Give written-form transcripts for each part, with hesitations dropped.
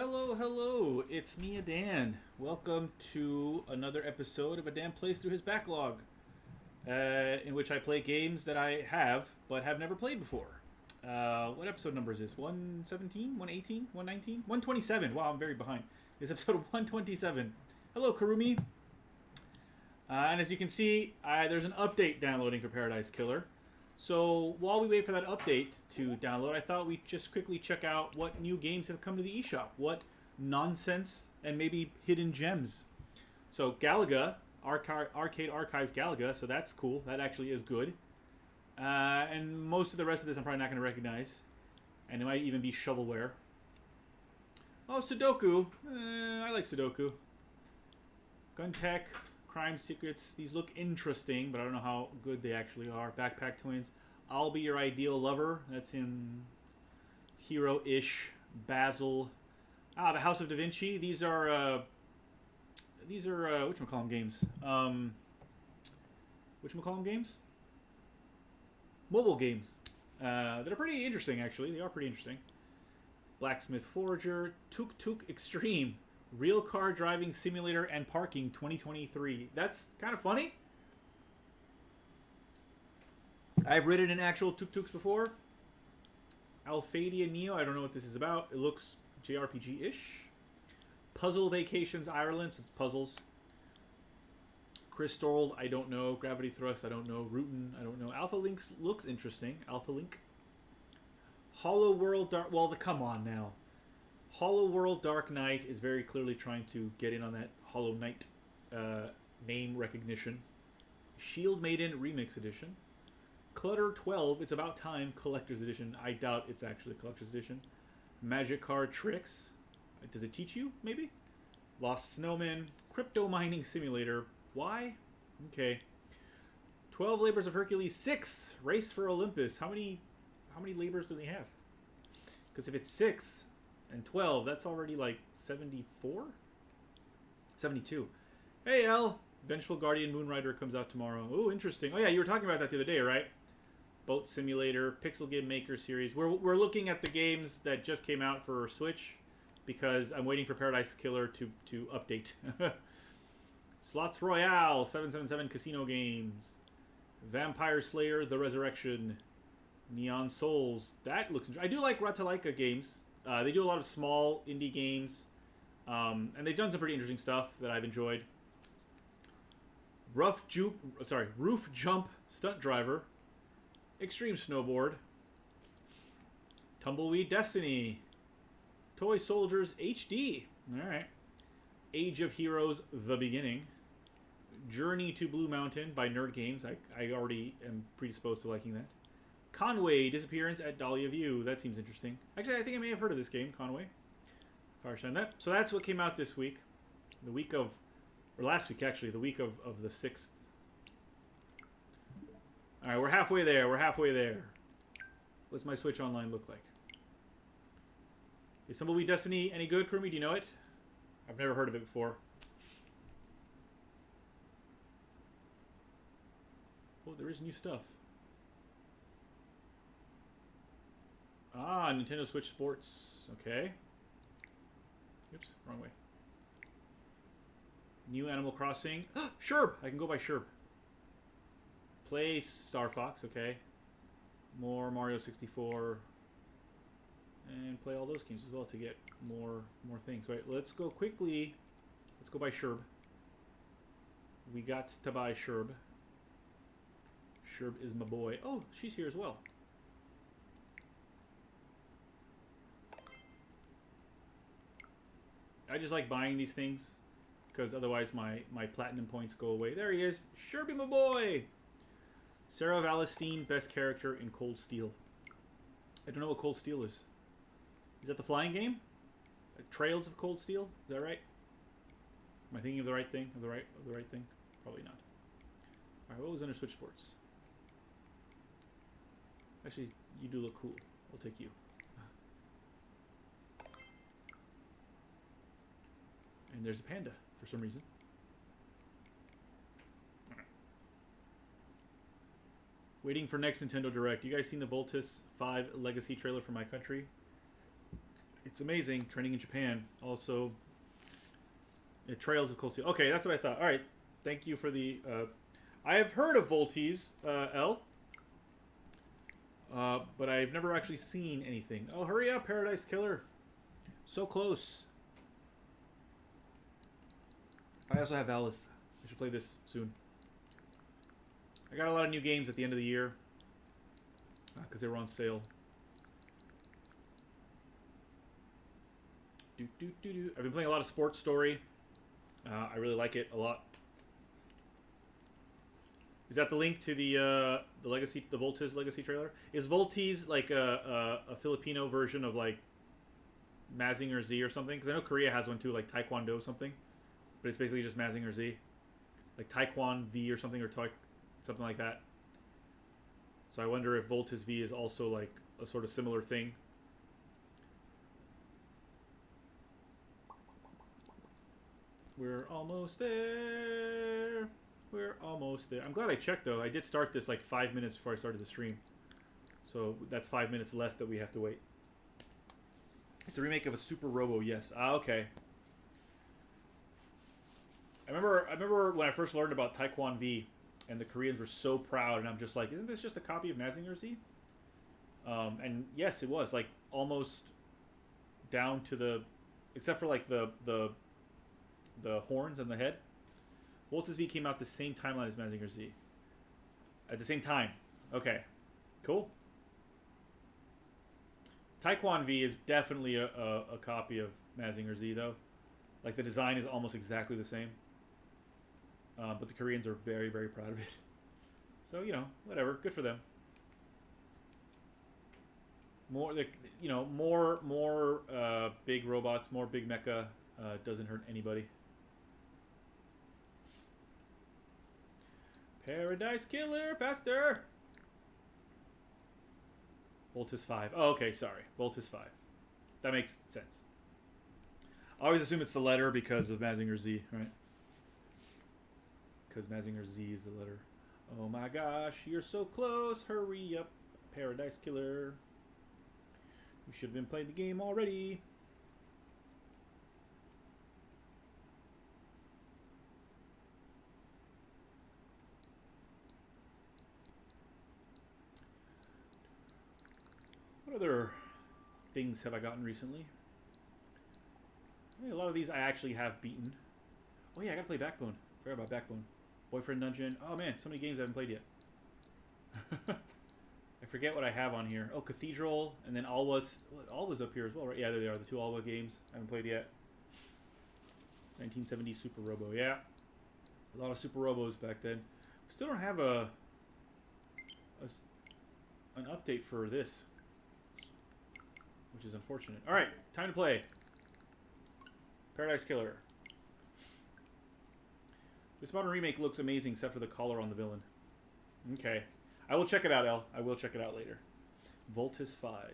Hello, hello, it's me, Adan. Welcome to another episode of Adan Plays Through His Backlog, in which I play games that I have, but have never played before. What episode number is this? 117? 118? 119? 127. Wow, I'm very behind. It's episode 127. Hello, Karumi. And as you can see, there's an update downloading for Paradise Killer. So while we wait for that update to download, I thought we'd just quickly check out what new games have come to the eShop. What nonsense and maybe hidden gems. So Galaga, Arcade Archives Galaga, so that's cool. That actually is good. And most of the rest of this I'm probably not going to recognize. And it might even be shovelware. Oh, Sudoku. I like Sudoku. Gun Tech. Crime Secrets. These look interesting, but I don't know how good they actually are. Backpack Twins. I'll Be Your Ideal Lover. That's in Hero-ish. Basil. The House of Da Vinci. These are whatchamacallem games. Whatchamacallem games? Mobile games. That are pretty interesting, actually. They are pretty interesting. Blacksmith Forager. Tuk Tuk Extreme. Real Car Driving Simulator and Parking 2023. That's kind of funny. I've ridden in actual tuk-tuks before. Alphadia Neo, I don't know what this is about. It looks JRPG-ish. Puzzle Vacations Ireland, so it's puzzles. Crystal, I don't know. Gravity Thrust, I don't know. Rootin, I don't know. Alpha Links looks interesting. Alpha Link. Hollow World Dark... Well, come on now. Hollow World Dark Knight is very clearly trying to get in on that Hollow Knight name recognition. Shield Maiden Remix Edition. Clutter 12, It's About Time Collector's Edition. I doubt it's actually a Collector's Edition. Magic Card Tricks. Does it teach you, maybe? Lost Snowman. Crypto Mining Simulator. Why? Okay. 12 Labors of Hercules. 6, Race for Olympus. How many labors does he have? Because if it's 6... and 12, that's already like 74? 72. Hey, L. Vengeful Guardian Moonrider comes out tomorrow. Oh, interesting. Oh, yeah, you were talking about that the other day, right? Boat Simulator, Pixel Game Maker series. We're looking at the games that just came out for Switch because I'm waiting for Paradise Killer to update. Slots Royale, 777 Casino Games. Vampire Slayer, The Resurrection. Neon Souls. That looks interesting. I do like Ratalaika games. They do a lot of small indie games, and they've done some pretty interesting stuff that I've enjoyed. Roof Jump Stunt Driver, Extreme Snowboard, Tumbleweed Destiny, Toy Soldiers HD, alright, Age of Heroes The Beginning, Journey to Blue Mountain by Nerd Games, I already am predisposed to liking that. Conway, Disappearance at Dahlia View. That seems interesting. Actually, I think I may have heard of this game, Conway. Fireshine. So that's what came out this week. The week of... Or last week, actually. The week of the 6th. Alright, we're halfway there. We're halfway there. What's my Switch Online look like? Is Tumbleweed Destiny any good, Kurumi? Do you know it? I've never heard of it before. Oh, there is new stuff. Nintendo Switch Sports. Okay. Oops, wrong way. New Animal Crossing. Sherb! I can go by Sherb. Play Star Fox. Okay. More Mario 64. And play all those games as well to get more things. Right, let's go quickly. Let's go by Sherb. We got to buy Sherb. Sherb is my boy. Oh, she's here as well. I just like buying these things because otherwise my platinum points go away. There he is. Sherby, my boy. Sarah Valestine, best character in Cold Steel. I don't know what Cold Steel is. Is that the flying game? Trails of Cold Steel? Is that right? Am I thinking of the right thing? Of the right thing? Probably not. All right, what was under Switch Sports? Actually, you do look cool. I'll take you. And there's a panda, for some reason. Right. Waiting for next Nintendo Direct. You guys seen the Voltus 5 Legacy trailer for my country? It's amazing. Trending in Japan. Also, Trails of Cold Steel. Okay, that's what I thought. All right. Thank you for the... I have heard of Voltes, L. But I've never actually seen anything. Oh, hurry up, Paradise Killer. So close. I also have Alice. I should play this soon. I got a lot of new games at the end of the year. Because they were on sale. I've been playing a lot of Sports Story. I really like it a lot. Is that the link to the Legacy, the Voltes Legacy trailer? Is Voltes like a Filipino version of like Mazinger Z or something? Because I know Korea has one too, like Taekwondo something. But it's basically just Mazinger Z. Like Taekwon V or something, or something like that. So I wonder if Voltes V is also like a sort of similar thing. We're almost there. We're almost there. I'm glad I checked though. I did start this like 5 minutes before I started the stream. So that's 5 minutes less that we have to wait. It's a remake of a Super Robo, yes. Ah, okay. I remember when I first learned about Taekwon V, and the Koreans were so proud, and I'm just like, isn't this just a copy of Mazinger Z? And yes, it was like almost down to the, except for like the horns and the head. Voltes V came out the same timeline as Mazinger Z. At the same time. Okay. Cool. Taekwon V is definitely a copy of Mazinger Z, though. Like, the design is almost exactly the same. But the Koreans are very, very proud of it. So, you know, whatever. Good for them. More, you know, more big robots, more big mecha doesn't hurt anybody. Paradise Killer, faster! Voltes 5. Oh, okay, sorry. Voltes 5. That makes sense. I always assume it's the letter because of Mazinger Z, right? Because Mazinger Z is the letter. Oh my gosh, you're so close. Hurry up, Paradise Killer. We should have been playing the game already. What other things have I gotten recently? A lot of these I actually have beaten. Oh yeah, I gotta play Backbone. Forgot about Backbone. Boyfriend Dungeon. Oh man, so many games I haven't played yet. I forget what I have on here. Oh, Cathedral, and then Alwa's up here as well, right? Yeah, there they are, the two Alwa games I haven't played yet. 1970 Super Robo, yeah. A lot of Super Robos back then. Still don't have an update for this, which is unfortunate. All right, time to play. Paradise Killer. This modern remake looks amazing, except for the collar on the villain. Okay. I will check it out, El. I will check it out later. Voltes 5.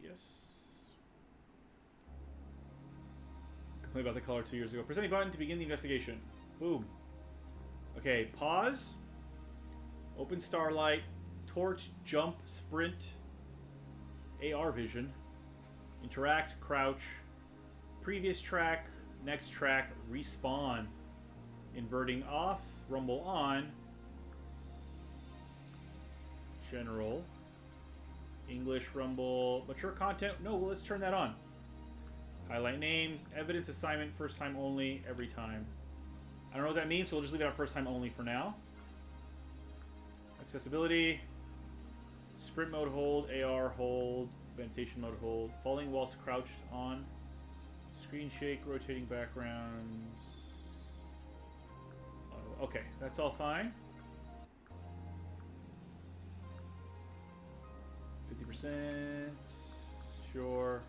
Yes. Complained about the collar 2 years ago. Press any button to begin the investigation. Boom. Okay, pause. Open Starlight. Torch, jump, sprint. AR vision. Interact, crouch. Previous track, next track, respawn. Inverting off, rumble on. General. English rumble. Mature content. No, well, let's turn that on. Highlight names. Evidence assignment, first time only, every time. I don't know what that means, so we'll just leave it on first time only for now. Accessibility. Sprint mode hold, AR hold, ventilation mode hold, falling whilst crouched on, screen shake, rotating backgrounds. Oh, okay, that's all fine. 50%, sure.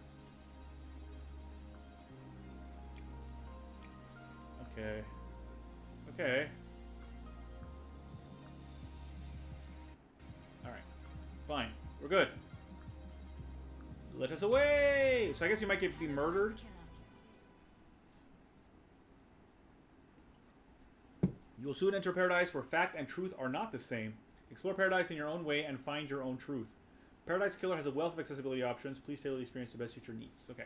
Okay. Okay. Alright. Fine. We're good. Let us away! So I guess you might be murdered. You will soon enter paradise where fact and truth are not the same. Explore paradise in your own way and find your own truth. Paradise Killer has a wealth of accessibility options. Please tailor the experience to best suit your needs. Okay.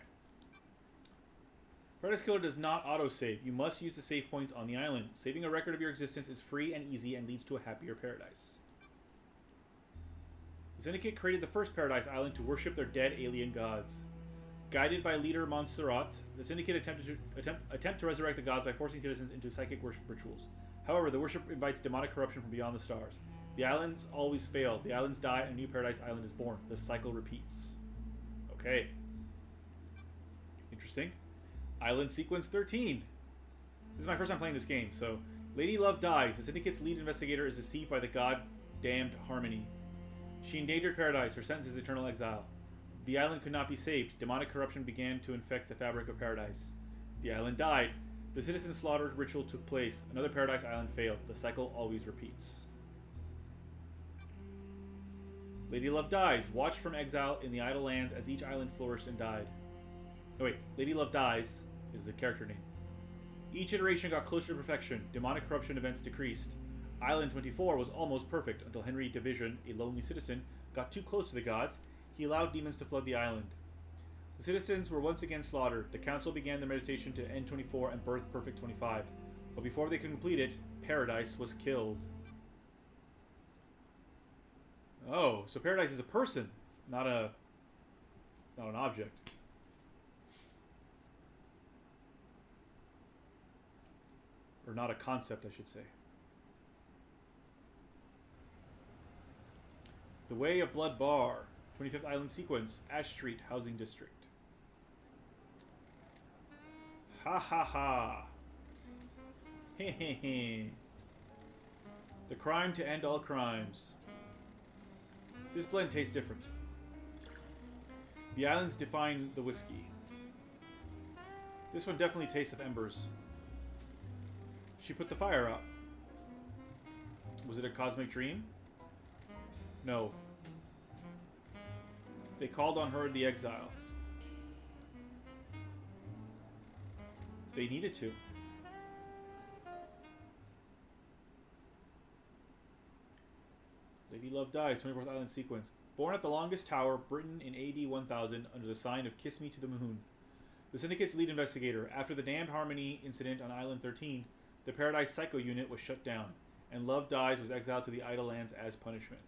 Paradise Killer does not autosave. You must use the save points on the island. Saving a record of your existence is free and easy and leads to a happier paradise. The Syndicate created the first Paradise Island to worship their dead alien gods. Guided by leader Montserrat, the Syndicate attempt to resurrect the gods by forcing citizens into psychic worship rituals. However, the worship invites demonic corruption from beyond the stars. The islands always fail. The islands die and a new Paradise Island is born. The cycle repeats. Okay. Interesting. Island Sequence 13. This is my first time playing this game, so... Lady Love dies. The Syndicate's lead investigator is deceived by the god-damned Harmony. She endangered Paradise. Her sentence is eternal exile. The island could not be saved. Demonic corruption began to infect the fabric of Paradise. The island died. The citizen slaughter ritual took place. Another Paradise Island failed. The cycle always repeats. Lady Love dies. Watched from exile in the idle lands as each island flourished and died. Oh wait, Lady Love dies is the character name. Each iteration got closer to perfection. Demonic corruption events decreased. Island 24 was almost perfect until Henry Division, a lonely citizen, got too close to the gods. He allowed demons to flood the island. The citizens were once again slaughtered. The council began their meditation to end 24 and birth Perfect 25. But before they could complete it, Paradise was killed. Oh, so Paradise is a person, not an object. Or not a concept, I should say. The Way of Blood Bar. 25th Island Sequence. Ash Street Housing District. Ha ha ha. He he he. The crime to end all crimes. This blend tastes different. The islands define the whiskey. This one definitely tastes of embers. She put the fire out. Was it a cosmic dream? No. They called on her in the exile. They needed to. Lady Love dies, 24th Island Sequence. Born at the longest tower, Britain in AD 1000, under the sign of Kiss Me to the Moon. The Syndicate's lead investigator. After the Damned Harmony incident on Island 13, the Paradise Psycho Unit was shut down, and Love Dies was exiled to the Idle Lands as punishment.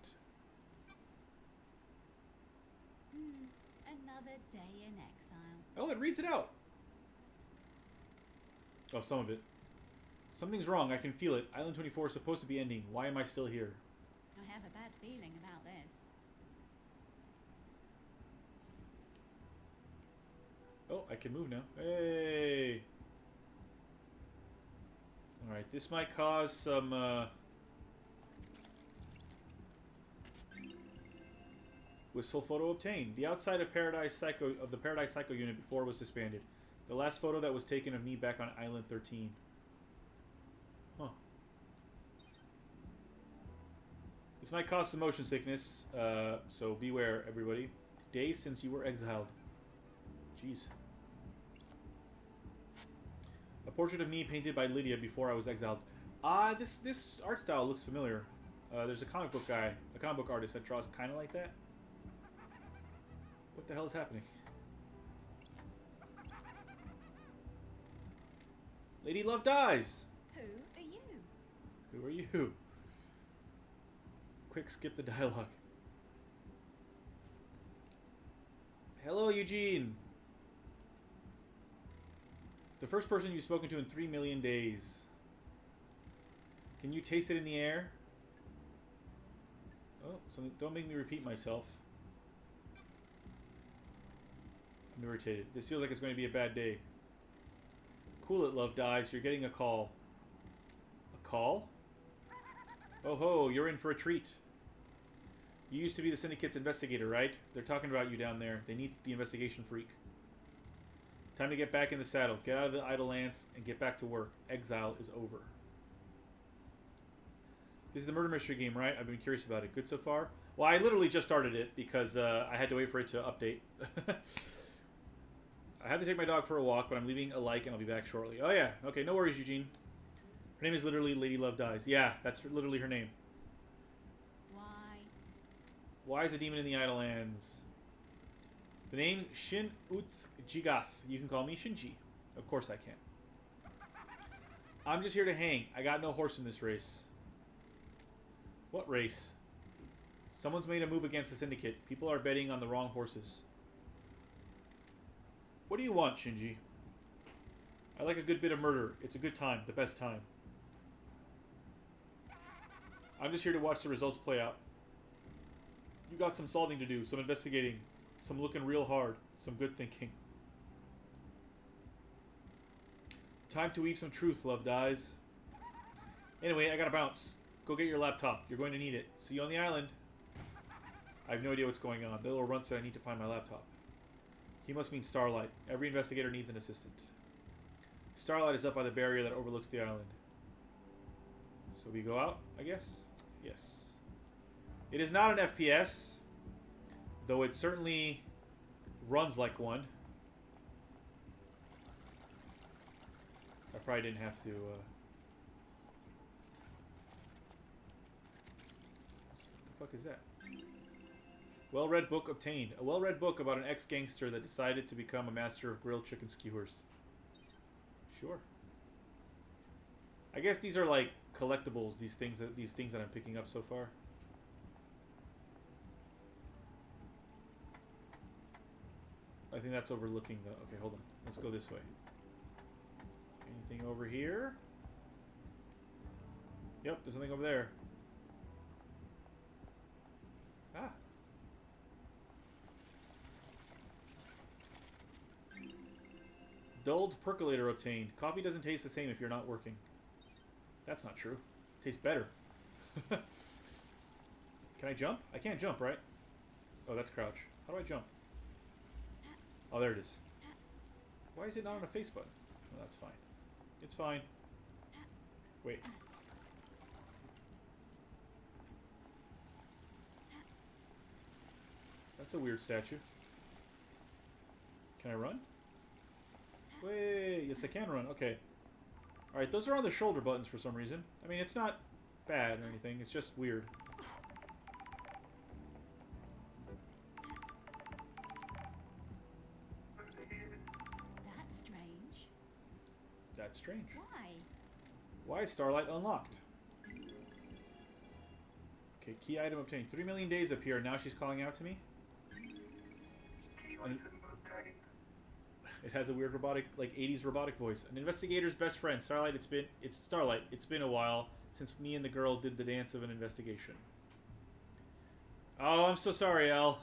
Another day in exile. Oh, it reads it out. Oh, some of it. Something's wrong. I can feel it. Island 24 is supposed to be ending. Why am I still here? I have a bad feeling about this. Oh, I can move now. Hey! Alright, this might cause some, Wistful photo obtained. The outside of the Paradise Psycho unit before was disbanded. The last photo that was taken of me back on Island 13. Huh. This might cause some motion sickness, so beware, everybody. Days since you were exiled. Jeez. A portrait of me painted by Lydia before I was exiled. This art style looks familiar. There's a comic book guy, a comic book artist that draws kind of like that. What the hell is happening? Lady Love dies! Who are you? Who are you? Quick, skip the dialogue. Hello, Eugene! The first person you've spoken to in 3 million days. Can you taste it in the air? Oh, something. Don't make me repeat myself. I'm irritated. This feels like it's going to be a bad day. Cool it, Love Dies. You're getting a call. A call? Oh ho, you're in for a treat. You used to be the Syndicate's investigator, right? They're talking about you down there. They need the investigation freak. Time to get back in the saddle. Get out of the Idle Lands and get back to work. Exile is over. This is the murder mystery game, right? I've been curious about it. Good so far? Well, I literally just started it because I had to wait for it to update. I have to take my dog for a walk, but I'm leaving a like and I'll be back shortly. Oh yeah. Okay, no worries, Eugene. Her name is literally Lady Love Dies. Yeah, that's literally her name. Why? Why is a demon in the Idlelands? The name's Shin Uth Jigath. You can call me Shinji. Of course I can. I'm just here to hang. I got no horse in this race. What race? Someone's made a move against the Syndicate. People are betting on the wrong horses. What do you want, Shinji? I like a good bit of murder. It's a good time. The best time. I'm just here to watch the results play out. You got some solving to do, some investigating, some looking real hard, some good thinking. Time to weave some truth, Love Dies. Anyway, I gotta bounce. Go get your laptop. You're going to need it. See you on the island. I have no idea what's going on. The little runt said I need to find my laptop. He must mean Starlight. Every investigator needs an assistant. Starlight is up by the barrier that overlooks the island. So we go out, I guess? Yes. It is not an FPS, though it certainly runs like one. I probably didn't have to... What the fuck is that? Well-read book obtained. A well-read book about an ex-gangster that decided to become a master of grilled chicken skewers. Sure. I guess these are like collectibles. These things that I'm picking up so far. I think that's overlooking the. Okay, hold on. Let's go this way. Anything over here? Yep, there's something over there. Ah. Dulled percolator obtained. Coffee doesn't taste the same if you're not working. That's not true. It tastes better. Can I jump? I can't jump, right? Oh, that's crouch. How do I jump? Oh, there it is. Why is it not on a face button? Oh, that's fine. It's fine. Wait. That's a weird statue. Can I run? Wait, yes I can run. Okay. Alright, those are on the shoulder buttons for some reason. I mean, it's not bad or anything. It's just weird. That's strange. That's strange. Why? Why is Starlight unlocked? Okay, key item obtained. 3 million days up here. Now she's calling out to me? It has a weird robotic, like 80s robotic voice. An investigator's best friend. Starlight, it's Starlight. It's been a while since me and the girl did the dance of an investigation. Oh, I'm so sorry, Elle.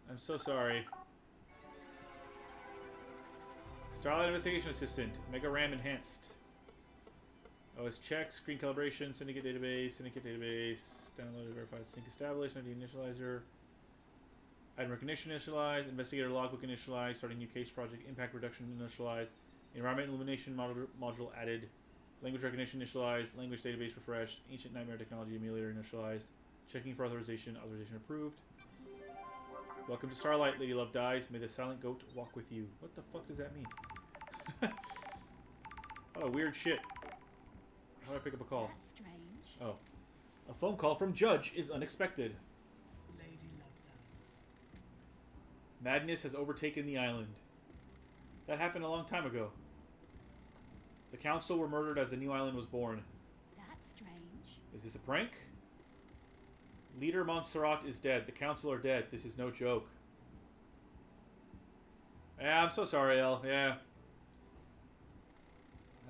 I'm so sorry. Starlight Investigation Assistant. Mega RAM Enhanced. OS check, screen calibration, syndicate database, downloaded, verified, sync established, ID initializer. Item recognition initialized, investigator logbook initialized, starting new case project, impact reduction initialized, environment illumination module added, language recognition initialized, language database refreshed, ancient nightmare technology emulator initialized, checking for authorization approved. Welcome to Starlight, Lady Love Dies. May the silent goat walk with you. What the fuck does that mean? What a weird shit. How do I pick up a call? That's strange. Oh. A phone call from Judge is unexpected. Lady Love Dies. Madness has overtaken the island. That happened a long time ago. The council were murdered as the new island was born. That's strange. Is this a prank? Leader Montserrat is dead. The council are dead. This is no joke. Yeah, I'm so sorry, Elle. Yeah.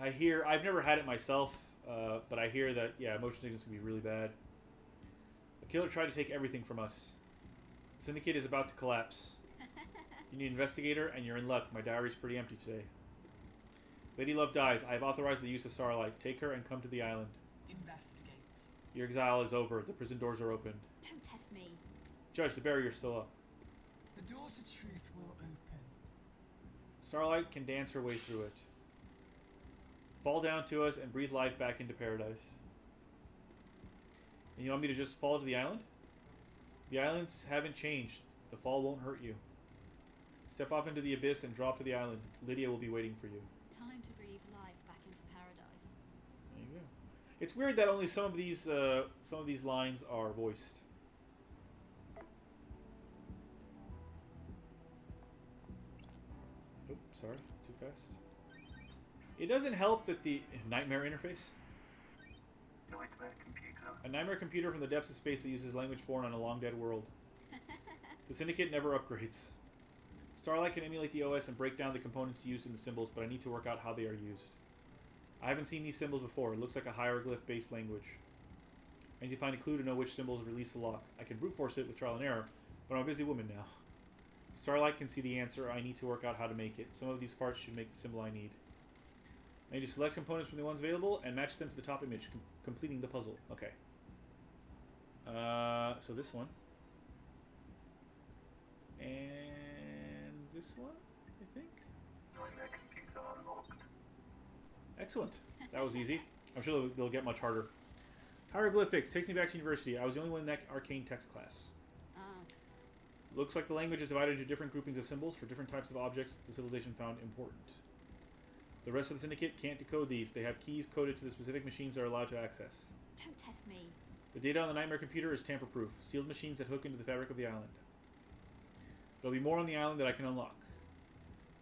I've never had it myself, but I hear that, yeah, motion sickness can be really bad. The killer tried to take everything from us. The syndicate is about to collapse. You need an investigator, and you're in luck. My diary's pretty empty today. Lady Love Dies. I have authorized the use of Starlight. Take her and come to the island. Investigate. Your exile is over. The prison doors are open. Don't test me. Judge, the barrier's still up. The door to truth will open. Starlight can dance her way through it. Fall down to us and breathe life back into paradise. And you want me to just fall to the island? The islands haven't changed. The fall won't hurt you. Step off into the abyss and drop to the island. Lydia will be waiting for you. Time to breathe life back into It's weird that only some of these lines are voiced. Oh, sorry, too fast. It doesn't help that the nightmare interface. Nightmare computer. A nightmare computer from the depths of space that uses language born on a long dead world. The Syndicate never upgrades. Starlight can emulate the OS and break down the components used in the symbols, but I need to work out how they are used. I haven't seen these symbols before. It looks like a hieroglyph-based language. I need to find a clue to know which symbols release the lock. I can brute force it with trial and error, but I'm a busy woman now. Starlight can see the answer. I need to work out how to make it. Some of these parts should make the symbol I need. I need to select components from the ones available and match them to the top image, completing the puzzle. Okay. So this one. And this one, I think. Nightmare computer unlocked. Excellent. That was easy. I'm sure they'll get much harder. Hieroglyphics takes me back to university. I was the only one in that arcane text class. Looks like the language is divided into different groupings of symbols for different types of objects the civilization found important. The rest of the Syndicate can't decode these. They have keys coded to the specific machines they're allowed to access. Don't test me. The data on the Nightmare computer is tamper-proof. Sealed machines that hook into the fabric of the island. There'll be more on the island that I can unlock.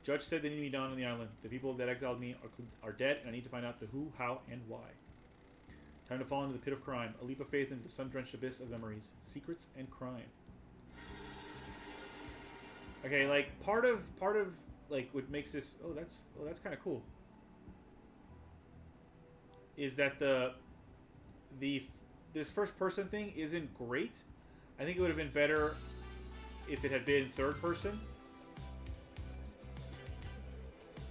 Judge said they need me down on the island. The people that exiled me are dead, and I need to find out the who, how, and why. Time to fall into the pit of crime. A leap of faith into the sun-drenched abyss of memories. Secrets and crime. Okay, like part of like what makes this that's kind of cool. Is that this first person thing isn't great. I think it would have been better if it had been third person.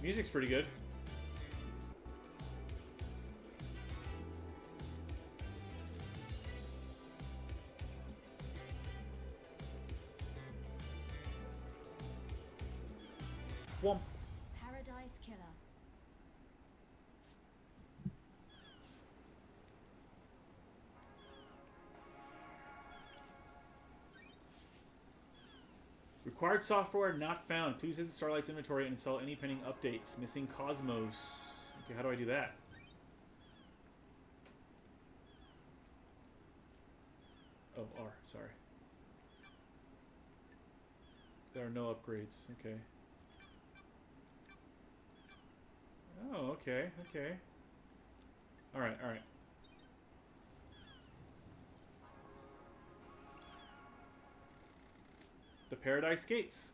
Music's pretty good. Womp. Paradise Killer. Required software not found. Please visit Starlight's inventory and install any pending updates. Missing Cosmos. Okay, how do I do that? Oh, R, sorry. There are no upgrades. Okay. Oh, okay, okay. Alright, alright. The Paradise Gates.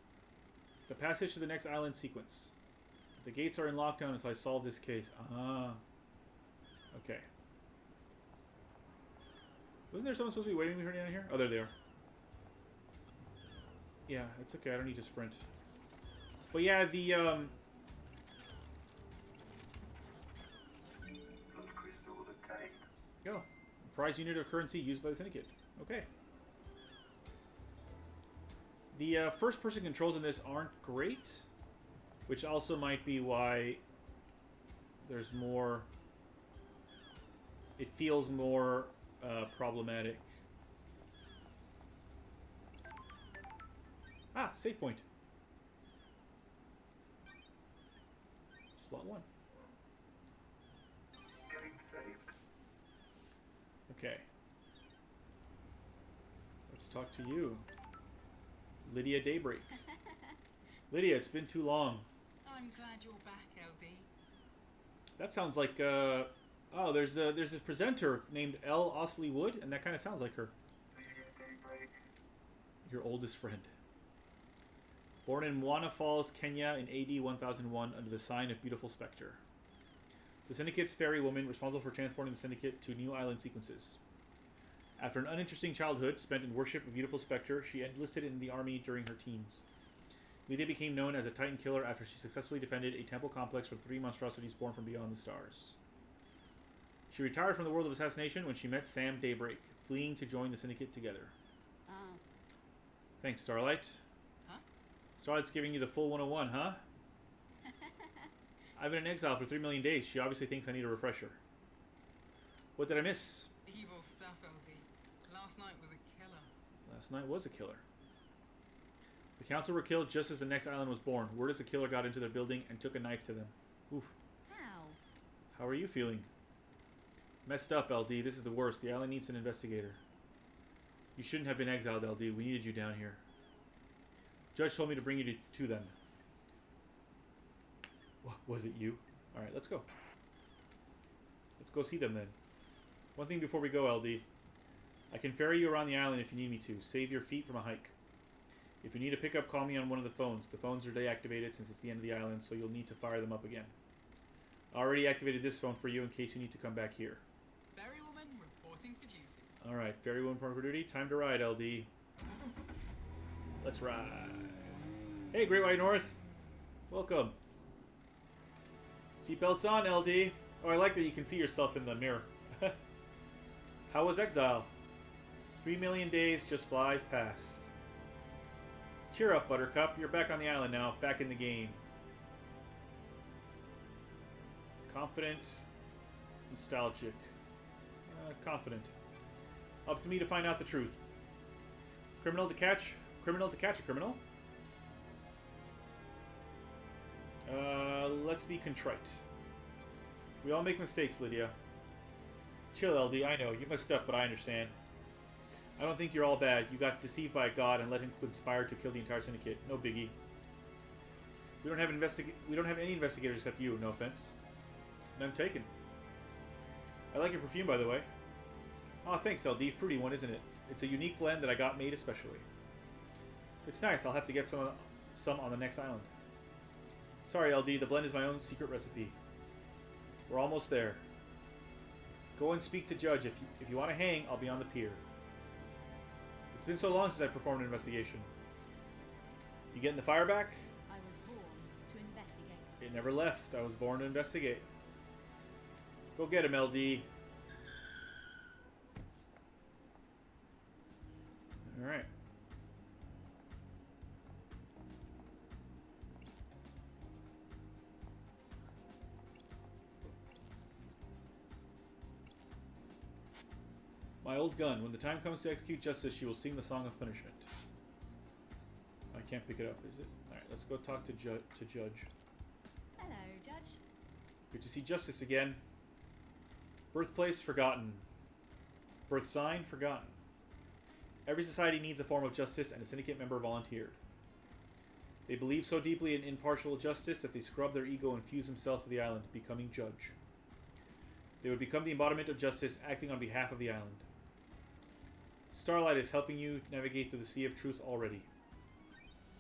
The passage to the next island sequence. The gates are in lockdown until I solve this case. Ah. Okay. Wasn't there someone supposed to be waiting for me down here? Oh, there they are. Yeah, it's okay. I don't need to sprint. But yeah, the, Blood crystal obtained. Yo. Prize unit of currency used by the Syndicate. Okay. The first-person controls in this aren't great, which also might be why there's more... It feels more problematic. Ah, save point. Slot 1. Getting saved. Okay. Let's talk to you. Lydia Daybreak. Lydia, it's been too long. I'm glad you're back, LD. That sounds like, oh, there's this presenter named L. Osley Wood, and that kind of sounds like her. Lydia Daybreak. Your oldest friend. Born in Mwana Falls, Kenya in AD 1001 under the sign of Beautiful Spectre. The Syndicate's fairy woman responsible for transporting the Syndicate to new island sequences. After an uninteresting childhood spent in worship of Beautiful Spectre, she enlisted in the army during her teens. Lydia became known as a Titan killer after she successfully defended a temple complex from 3 monstrosities born from beyond the stars. She retired from the world of assassination when she met Sam Daybreak, fleeing to join the Syndicate together. Oh. Thanks, Starlight. Huh? Starlight's giving you the full 101, huh? I've been in exile for 3 million days. She obviously thinks I need a refresher. What did I miss? Evil stuff, LD. Last night was a killer. Last night was a killer. The council were killed just as the next island was born. Word is a killer got into their building and took a knife to them. Oof. How? How are you feeling? Messed up, LD. This is the worst. The island needs an investigator. You shouldn't have been exiled, LD. We needed you down here. Judge told me to bring you to them. Was it you? Alright, let's go. Let's go see them then. One thing before we go, LD. I can ferry you around the island if you need me to. Save your feet from a hike. If you need a pickup, call me on one of the phones. The phones are deactivated since it's the end of the island, so you'll need to fire them up again. I already activated this phone for you in case you need to come back here. Ferrywoman reporting for duty. Alright, ferrywoman reporting for duty. Time to ride, LD. Let's ride. Hey, Great White North. Welcome. Seatbelts on, LD. Oh, I like that you can see yourself in the mirror. How was exile? 3 million days just flies past. Cheer up, Buttercup. You're back on the island now. Back in the game. Confident. Nostalgic. Confident. Up to me to find out the truth. Criminal to catch a criminal? Let's be contrite. We all make mistakes, Lydia. Chill, LD. I know. You messed up, but I understand. I don't think you're all bad. You got deceived by God and let him conspire to kill the entire syndicate. No biggie. We don't have any investigators except you. No offense. None taken. I like your perfume, by the way. Oh, thanks, LD. Fruity one, isn't it? It's a unique blend that I got made especially. It's nice. I'll have to get some on the next island. Sorry, LD. The blend is my own secret recipe. We're almost there. Go and speak to Judge. If you want to hang, I'll be on the pier. It's been so long since I performed an investigation. You getting the fire back? I was born to investigate. It never left. I was born to investigate. Go get him, LD. Alright. My old gun. When the time comes to execute justice, she will sing the song of punishment. I can't pick it up, is it? Alright, let's go talk to Judge. Hello, Judge. Good to see Justice again. Birthplace forgotten. Birth sign forgotten. Every society needs a form of justice, and a syndicate member volunteered. They believe so deeply in impartial justice that they scrub their ego and fuse themselves to the island, becoming judge. They would become the embodiment of justice, acting on behalf of the island. Starlight is helping you navigate through the sea of truth already.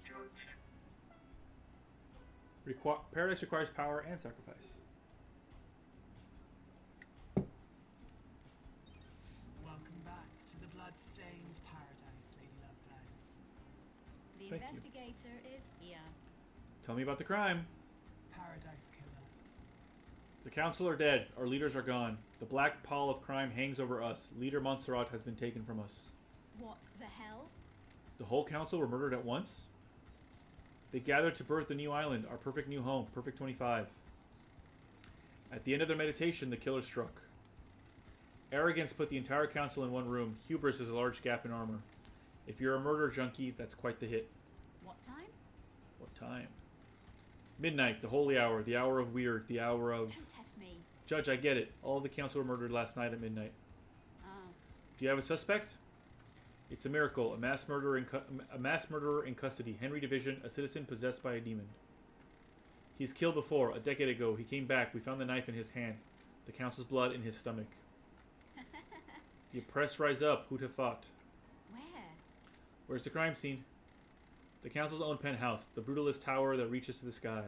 Judge. Paradise requires power and sacrifice. Welcome back to the blood-stained paradise, Lady Lovedays. The Thank you. investigator is here. Tell me about the crime. Paradise killer. The council are dead. Our leaders are gone. The black pall of crime hangs over us. Leader Montserrat has been taken from us. What the hell? The whole council were murdered at once? They gathered to birth a new island, our perfect new home, Perfect 25. At the end of their meditation, the killer struck. Arrogance put the entire council in one room. Hubris is a large gap in armor. If you're a murder junkie, that's quite the hit. What time? What time? Midnight, the holy hour, the hour of weird, the hour of... Don't test me. Judge, I get it. All of the council were murdered last night at midnight. Oh. Do you have a suspect? It's a miracle. A mass murderer in custody. Henry Division, a citizen possessed by a demon. He's killed before. A decade ago. He came back. We found the knife in his hand. The council's blood in his stomach. The oppressed rise up. Who'd have thought? Where? Where's the crime scene? The council's own penthouse. The brutalist tower that reaches to the sky.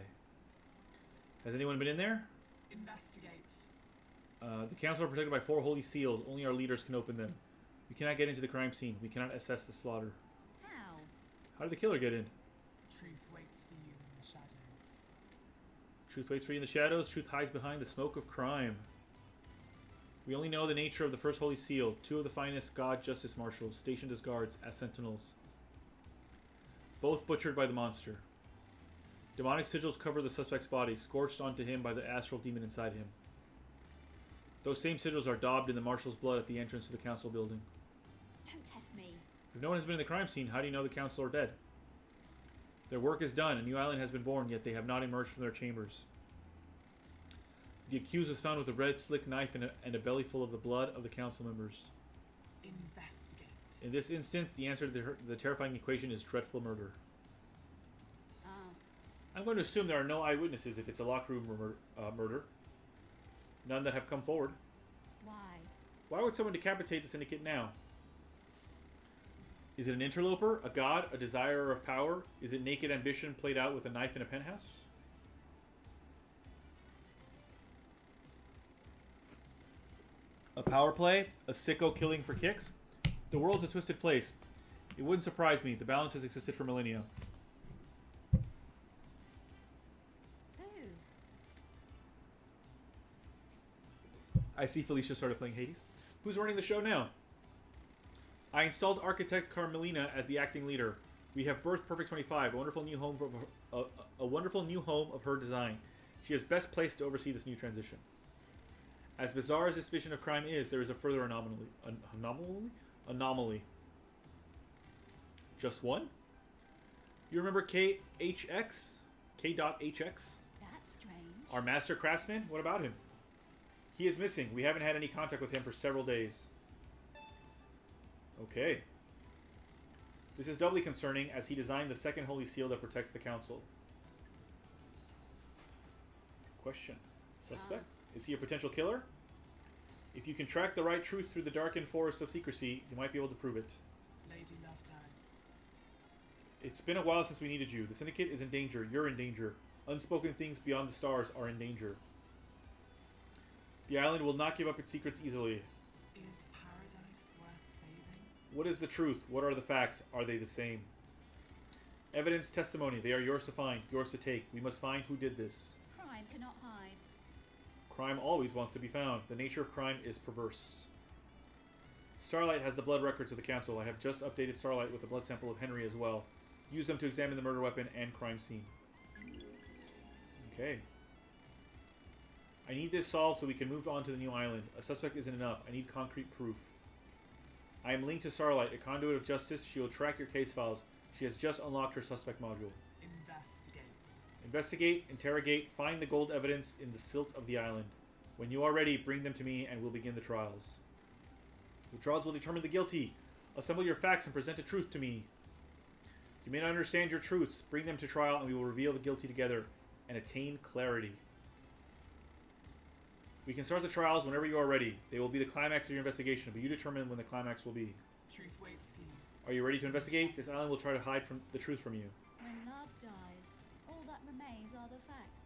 Has anyone been in there? Investigate. The council are protected by 4 holy seals. Only our leaders can open them. We cannot get into the crime scene. We cannot assess the slaughter. How? How did the killer get in? Truth waits for you in the shadows. Truth waits for you in the shadows. Truth hides behind the smoke of crime. We only know the nature of the first holy seal. 2 of the finest God Justice Marshals, stationed as guards, as sentinels. Both butchered by the monster. Demonic sigils cover the suspect's body, scorched onto him by the astral demon inside him. Those same sigils are daubed in the marshal's blood at the entrance to the council building. Don't test me. If no one has been in the crime scene, how do you know the council are dead? Their work is done. A new island has been born, yet they have not emerged from their chambers. The accused was found with a red slick knife and a belly full of the blood of the council members. Investigate. In this instance, the answer to the terrifying equation is dreadful murder. I'm going to assume there are no eyewitnesses if it's a locked room murder. None that have come forward. Why? Why would someone decapitate the syndicate now? Is it an interloper, a god, a desirer of power? Is it naked ambition played out with a knife in a penthouse? A power play? A sicko killing for kicks? The world's a twisted place. It wouldn't surprise me. The balance has existed for millennia. Who? I see Felicia started playing Hades. Who's running the show now? I installed architect Carmelina as the acting leader. We have birthed Perfect 25, a wonderful new home a wonderful new home of her design. She is best placed to oversee this new transition. As bizarre as this vision of crime is, there is a further anomaly. Anomaly. Just one? You remember KHX? K.HX? That's strange. Our master craftsman? What about him? He is missing. We haven't had any contact with him for several days. Okay. This is doubly concerning as he designed the second holy seal that protects the council. Question. Suspect? Is he a potential killer? If you can track the right truth through the darkened forest of secrecy, you might be able to prove it. Lady Love dies. It's been a while since we needed you. The syndicate is in danger. You're in danger. Unspoken things beyond the stars are in danger. The island will not give up its secrets easily. Is paradise worth saving? What is the truth? What are the facts? Are they the same? Evidence, testimony. They are yours to find, yours to take. We must find who did this. Crime cannot hide. Crime always wants to be found. The nature of crime is perverse. Starlight has the blood records of the council. I have just updated Starlight with a blood sample of Henry as well. Use them to examine the murder weapon and crime scene. Okay. I need this solved so we can move on to the new island. A suspect isn't enough. I need concrete proof. I am linked to Starlight, a conduit of justice. She will track your case files. She has just unlocked her suspect module. Investigate. Investigate, interrogate, find the gold evidence in the silt of the island. When you are ready, bring them to me and we'll begin the trials. The trials will determine the guilty. Assemble your facts and present the truth to me. You may not understand your truths. Bring them to trial and we will reveal the guilty together and attain clarity. We can start the trials whenever you are ready. They will be the climax of your investigation, but you determine when the climax will be. Truth waits for you. Are you ready to investigate? This island will try to hide from the truth from you. When love dies, all that remains are the facts.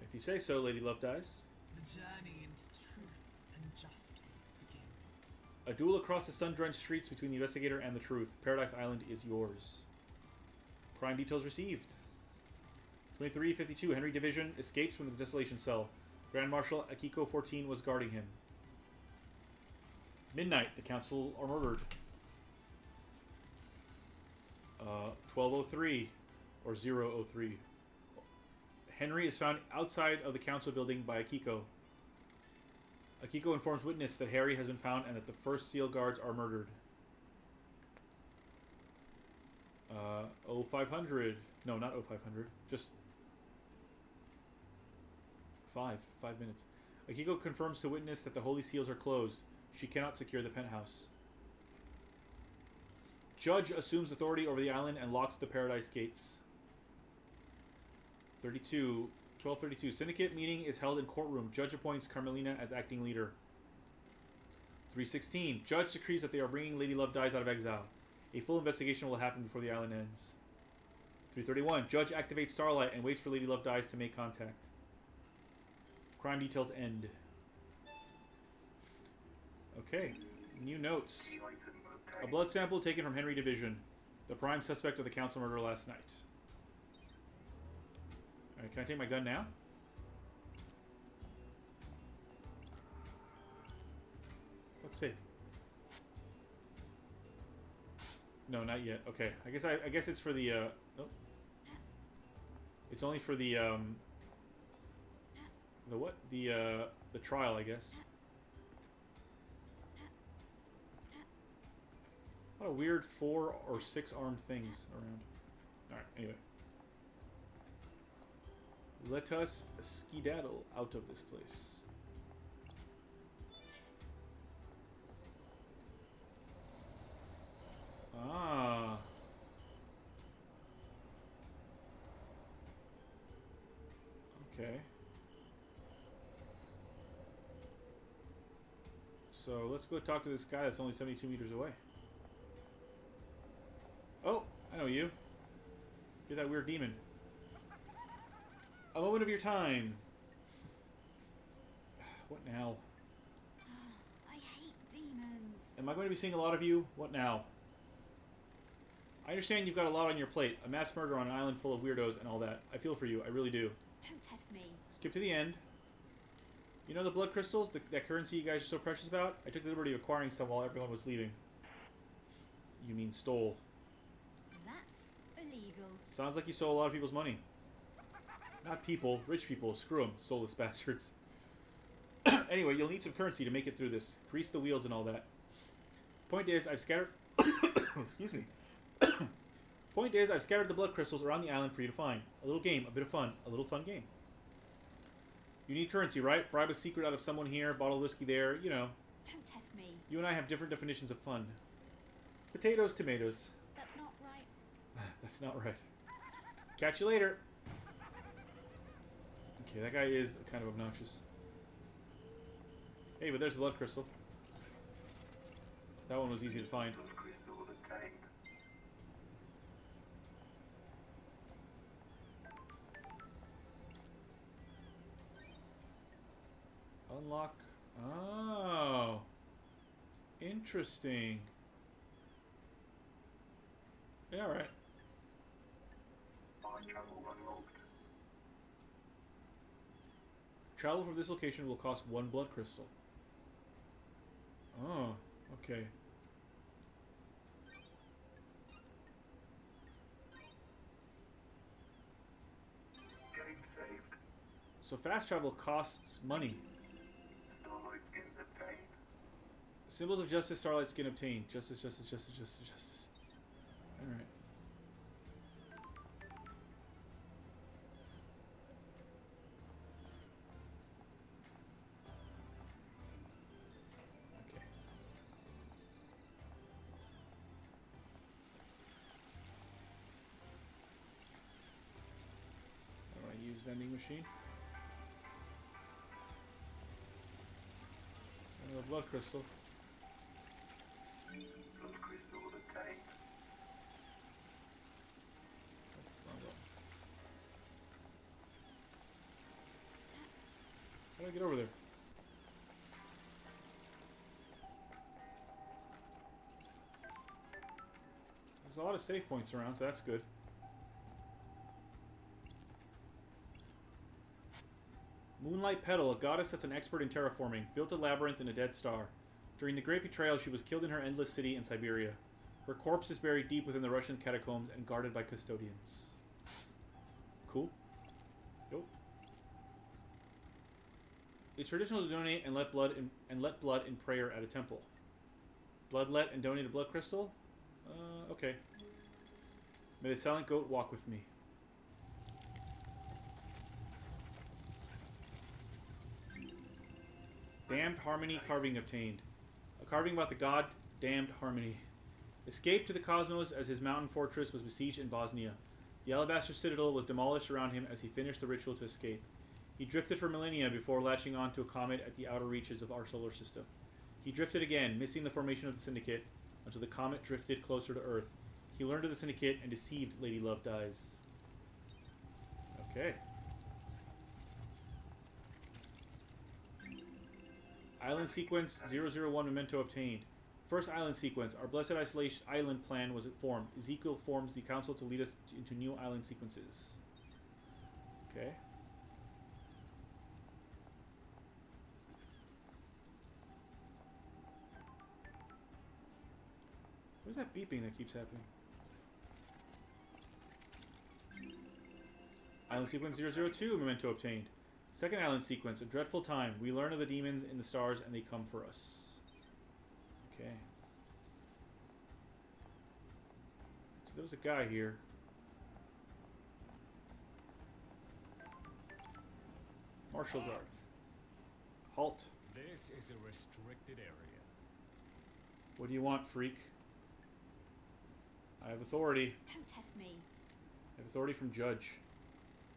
If you say so, Lady Love Dies. The journey into truth and justice begins. A duel across the sun-drenched streets between the investigator and the truth. Paradise Island is yours. Crime details received. 2352, Henry Division escapes from the desolation cell. Grand Marshal Akiko 14 was guarding him. Midnight, the council are murdered. 1203 or 003. Henry is found outside of the council building by Akiko. Akiko informs witness that Harry has been found and that the first seal guards are murdered. 0500. No, not 0500. Just 5 minutes. Akiko confirms to witness that the holy seals are closed. She cannot secure the penthouse. Judge assumes authority over the island and locks the paradise gates. 1232. Syndicate meeting is held in courtroom. Judge appoints Carmelina as acting leader. 316. Judge decrees that they are bringing Lady Love Dies out of exile. A full investigation will happen before the island ends. 331. Judge activates Starlight and waits for Lady Love Dies to make contact. Crime details end. Okay. New notes. A blood sample taken from Henry Division, the prime suspect of the council murder last night. Alright, can I take my gun now? Fuck's sake. No, not yet. Okay. I guess it's for the nope. It's only for the what? The trial, I guess. What a weird 4 or 6 armed things around. Alright, anyway. Let us skedaddle out of this place. Ah. Okay. So let's go talk to this guy that's only 72 meters away. Oh, I know you. You're that weird demon. A moment of your time. What now? I hate demons. Am I going to be seeing a lot of you? What now? I understand you've got a lot on your plate. A mass murder on an island full of weirdos and all that. I feel for you. I really do. Don't test me. Skip to the end. You know the blood crystals? That currency you guys are so precious about? I took the liberty of acquiring some while everyone was leaving. You mean stole. That's illegal. Sounds like you stole a lot of people's money. Not people. Rich people. Screw them. Soulless bastards. Anyway, you'll need some currency to make it through this. Grease the wheels and all that. Point is, I've scattered... Excuse me. Point is, I've scattered the blood crystals around the island for you to find. A little game. A bit of fun. A little fun game. You need currency, right? Bribe a secret out of someone here, bottle of whiskey there, you know. Don't test me. You and I have different definitions of fun. Potatoes, tomatoes. That's not right. That's not right. Catch you later. Okay, that guy is kind of obnoxious. Hey, but there's a blood crystal. That one was easy to find. Unlock. Oh. Interesting. Yeah, alright. Travel from this location will cost 1 blood crystal. Oh, okay. Getting saved. So fast travel costs money. Starlight skin obtained. Symbols of justice, starlight skin obtained. Justice, justice, justice, justice, justice. Alright. Okay. How do I use vending machine? Another blood crystal. Blood crystal obtained. Wrong button. How do I get over there? There's a lot of save points around, so that's good. Moonlight Petal, a goddess that's an expert in terraforming, built a labyrinth in a dead star. During the Great Betrayal, she was killed in her endless city in Siberia. Her corpse is buried deep within the Russian catacombs and guarded by custodians. Cool. Nope. It's traditional to donate and let blood in prayer at a temple. Bloodlet and donate a blood crystal? Okay. May the silent goat walk with me. Damned Harmony carving obtained. A carving about the god Damned Harmony. Escaped to the cosmos as his mountain fortress was besieged in Bosnia. The alabaster citadel was demolished around him as he finished the ritual to escape. He drifted for millennia before latching on to a comet at the outer reaches of our solar system. He drifted again, missing the formation of the Syndicate, until the comet drifted closer to Earth. He learned of the Syndicate and deceived Lady Love Dies. Okay. Island sequence 001 memento obtained. First island sequence. Our Blessed Isolation Island plan was formed. Ezekiel forms the council to lead us into new island sequences. Okay. Where's that beeping that keeps happening? Island sequence 002 memento obtained. Second island sequence, a dreadful time. We learn of the demons in the stars and they come for us. Okay. So there was a guy here. Martial Guard. Halt. This is a restricted area. What do you want, freak? I have authority. Don't test me. I have authority from Judge.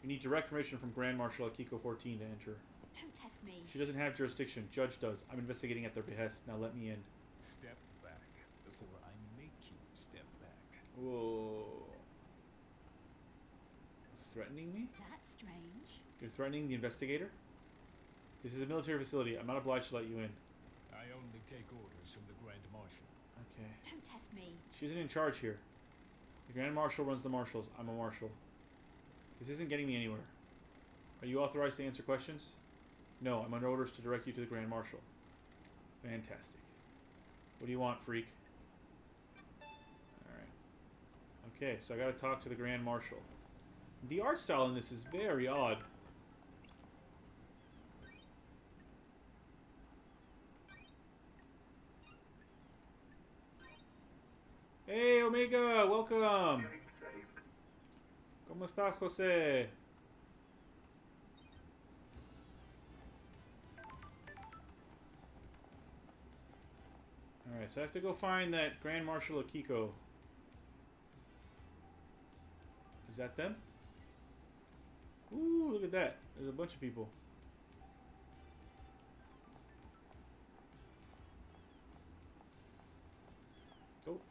You need direct permission from Grand Marshal Akiko 14 to enter. Don't test me. She doesn't have jurisdiction. Judge does. I'm investigating at their behest. Now let me in. Step back before I make you step back. Whoa. Threatening me? That's strange. You're threatening the investigator? This is a military facility. I'm not obliged to let you in. I only take orders from the Grand Marshal. Okay. Don't test me. She isn't in charge here. The Grand Marshal runs the marshals. I'm a marshal. This isn't getting me anywhere. Are you authorized to answer questions? No, I'm under orders to direct you to the Grand Marshal. Fantastic. What do you want, freak? Alright. Okay, so I gotta talk to the Grand Marshal. The art style in this is very odd. Hey, Omega! Welcome! Getting saved. ¿Cómo estás, José? Alright, so I have to go find that Grand Marshal Akiko. Is that them? Ooh, look at that. There's a bunch of people. Go.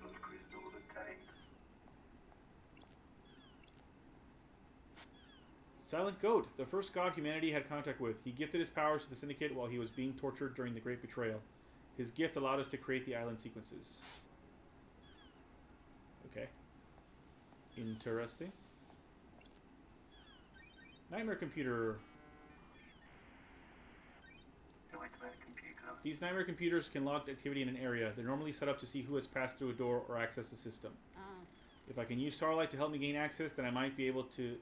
Blood crystal obtained. Silent Goat, the first god humanity had contact with. He gifted his powers to the Syndicate while he was being tortured during the Great Betrayal. His gift allowed us to create the island sequences. Okay. Interesting. Nightmare computer. Nightmare computer. These nightmare computers can log activity in an area. They're normally set up to see who has passed through a door or accessed the system. Ah. If I can use Starlight to help me gain access, then I might be able to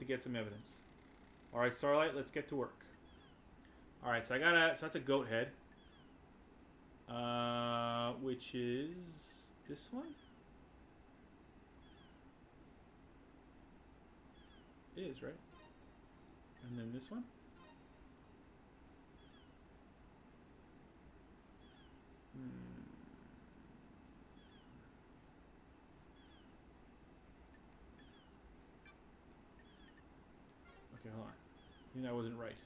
get some evidence. All right, Starlight, let's get to work. All right, so that's a goat head. Which is this one? It is, right? And then this one? Okay, hold on. I think that wasn't right.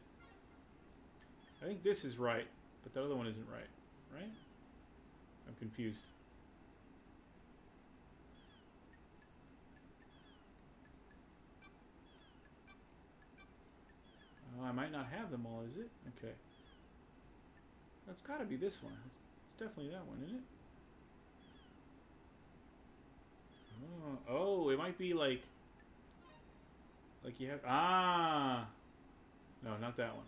I think this is right, but the other one isn't right. Right? I'm confused. Oh, I might not have them all, is it? Okay. That's gotta be this one. It's definitely that one, isn't it? Oh, it might be like you have... Ah! No, not that one.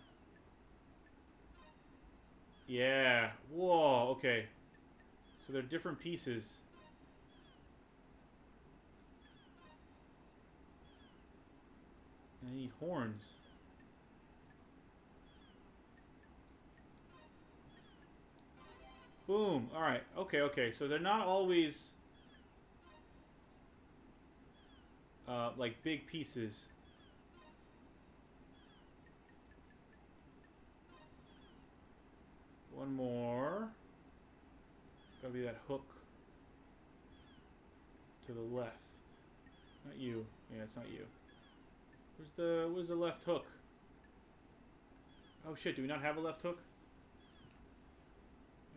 Yeah. Whoa, okay. So they're different pieces. And I need horns. Boom. Alright. Okay, okay. So they're not always... like big pieces. One more. Gotta be that hook to the left. Not you. Yeah, it's not you. Where's the left hook? Oh shit, do we not have a left hook?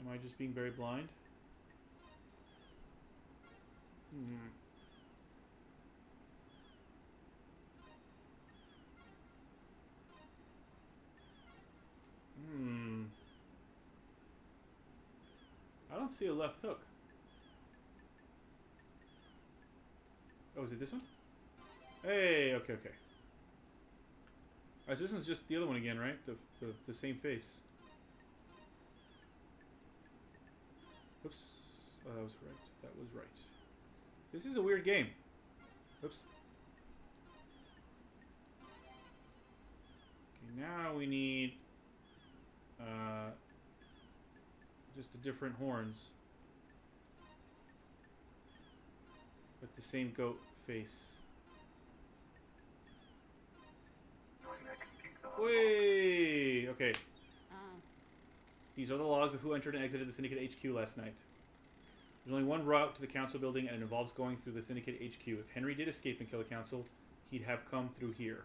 Am I just being very blind? I don't see a left hook. Oh, is it this one? Hey, okay, okay. Alright, so this one's just the other one again, right? The same face. Oops. Oh, that was right. That was right. This is a weird game. Oops. Okay, now we need just the different horns. With the same goat face. Wait. Okay. Ah, These are the logs of who entered and exited the Syndicate HQ last night. There's only one route to the Council building, and it involves going through the Syndicate HQ. If Henry did escape and kill the Council, he'd have come through here.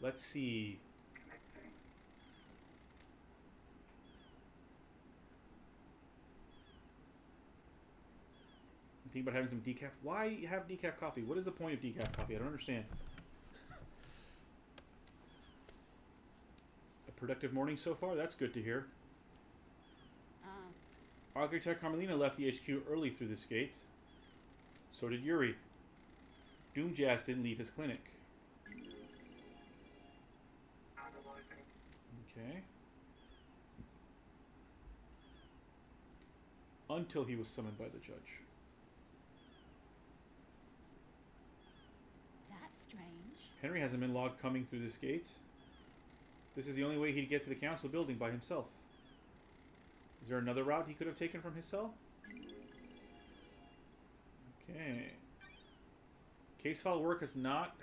Let's see. Connecting. I'm thinking about having some decaf. Why have decaf coffee? What is the point of decaf coffee? I don't understand. A productive morning so far? That's good to hear. ah. Architect Carmelina left the HQ early through this gate. So did Yuri. Doom Jazz didn't leave his clinic. Analyzing. Okay. Until he was summoned by the judge. That's strange. Henry hasn't been logged coming through this gate. This is the only way he'd get to the council building by himself. Is there another route he could have taken from his cell? Okay. Case file work has not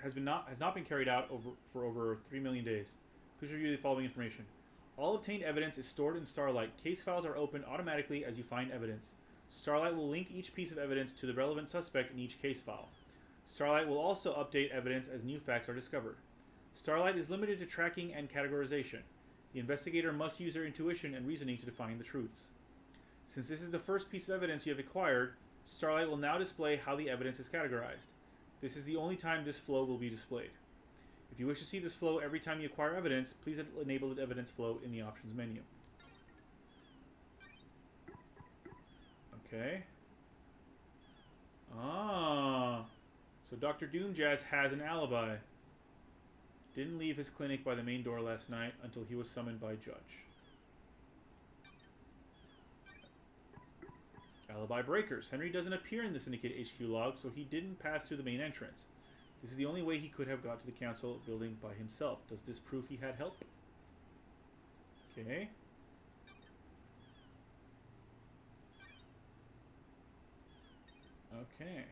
been carried out for over 3 million days. Please review the following information. All obtained evidence is stored in Starlight. Case files are opened automatically as you find evidence. Starlight will link each piece of evidence to the relevant suspect in each case file. Starlight will also update evidence as new facts are discovered. Starlight is limited to tracking and categorization. The investigator must use their intuition and reasoning to define the truths. Since this is the first piece of evidence you have acquired, Starlight will now display how the evidence is categorized. This is the only time this flow will be displayed. If you wish to see this flow every time you acquire evidence, please enable the evidence flow in the options menu. Okay. Ah. So Dr. Doomjazz has an alibi. Didn't leave his clinic by the main door last night until he was summoned by judge. Alibi breakers. Henry doesn't appear in the Syndicate HQ log, so he didn't pass through the main entrance. This is the only way he could have got to the council building by himself. Does this prove he had help? Okay. Okay.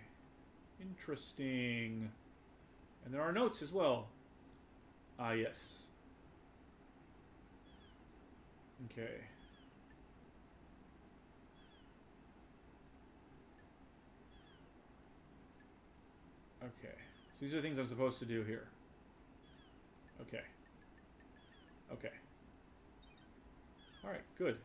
Interesting. And there are notes as well. Ah, yes. Okay. Okay. So these are the things I'm supposed to do here. Okay. Okay. Alright, good.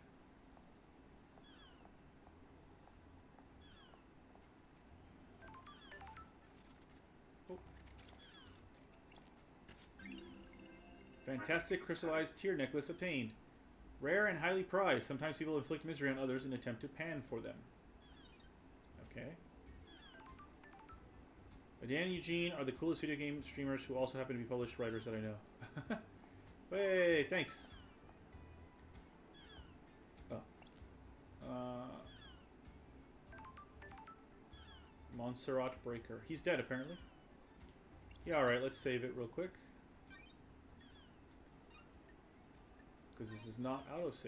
Oh. Fantastic crystallized tear necklace obtained. Rare and highly prized. Sometimes people inflict misery on others in an attempt to pan for them. Okay. Adan and Eugene are the coolest video game streamers who also happen to be published writers that I know. Wait, thanks. Oh. Montserrat Breaker. He's dead, apparently. Yeah, alright, let's save it real quick. Because this is not autosave.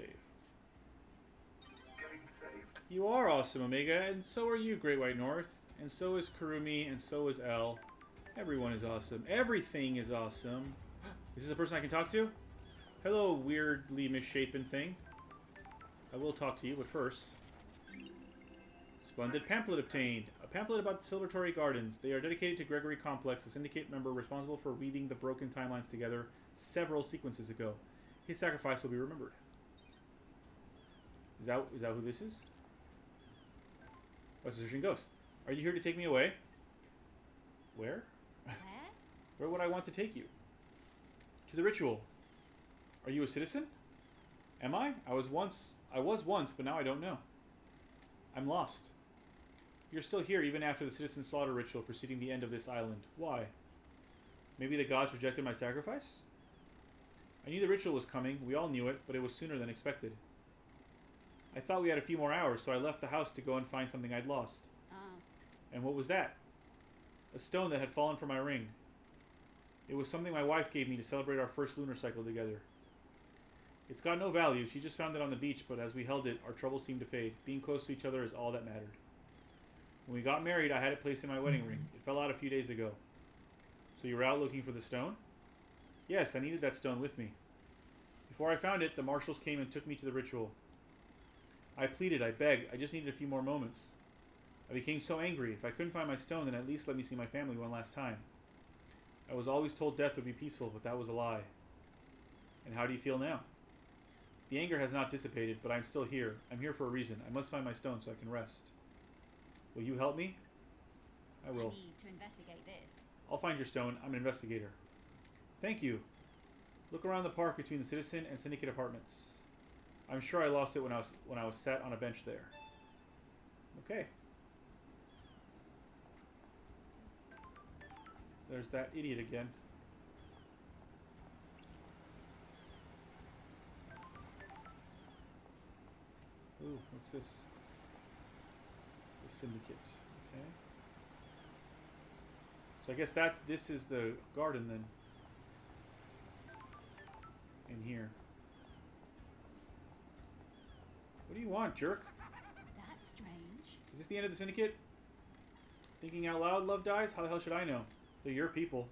Getting saved. You are awesome, Omega, and so are you, Great White North. And so is Kurumi, and so is L. Everyone is awesome. Everything is awesome. Is this a person I can talk to? Hello, weirdly misshapen thing. I will talk to you, but first... Splendid pamphlet obtained. A pamphlet about the Celebratory Gardens. They are dedicated to Gregory Complex, a syndicate member responsible for weaving the broken timelines together several sequences ago. His sacrifice will be remembered. Is that who this is? Oh, it's a searching ghost. Are you here to take me away? Where? Where? Where would I want to take you? To the ritual. Are you a citizen? Am I? I was once, but now I don't know. I'm lost. You're still here even after the citizen slaughter ritual preceding the end of this island. Why? Maybe the gods rejected my sacrifice? I knew the ritual was coming. We all knew it, but it was sooner than expected. I thought we had a few more hours, so I left the house to go and find something I'd lost. Ah. And what was that? A stone that had fallen from my ring. It was something my wife gave me to celebrate our first lunar cycle together. It's got no value. She just found it on the beach, but as we held it, our troubles seemed to fade. Being close to each other is all that mattered. When we got married, I had it placed in my wedding ring. It fell out a few days ago. So you were out looking for the stone? Yes, I needed that stone with me. Before I found it, the marshals came and took me to the ritual. I pleaded, I begged, I just needed a few more moments. I became so angry. If I couldn't find my stone, then at least let me see my family one last time. I was always told death would be peaceful, but that was a lie. And how do you feel now? The anger has not dissipated, but I'm still here. I'm here for a reason. I must find my stone so I can rest. Will you help me? I will. I need to investigate this. I'll find your stone. I'm an investigator. Thank you. Look around the park between the Citizen and Syndicate apartments. I'm sure I lost it when I was sat on a bench there. Okay. There's that idiot again. Ooh, what's this? The Syndicate. Okay. So I guess this is the garden then. In here. What do you want, jerk? That's strange. Is this the end of the Syndicate? Thinking out loud, Love Dies? How the hell should I know? They're your people.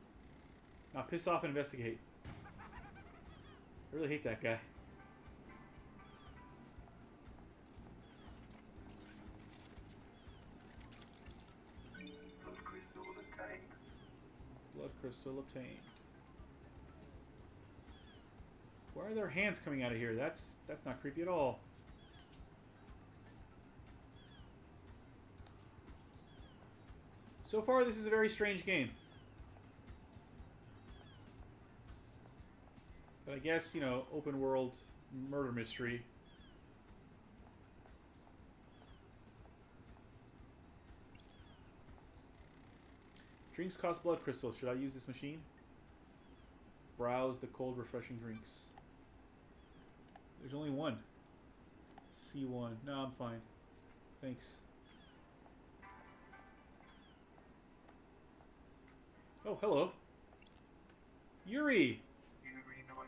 Now piss off and investigate. I really hate that guy. Blood crystal obtained. Blood crystal obtained. Why are there hands coming out of here? That's not creepy at all. So far, this is a very strange game. But I guess, you know, open world murder mystery. Drinks cost blood crystals. Should I use this machine? Browse the cold, refreshing drinks. There's only one. C1. No, I'm fine. Thanks. Oh, hello. Yuri! Yuri Knight.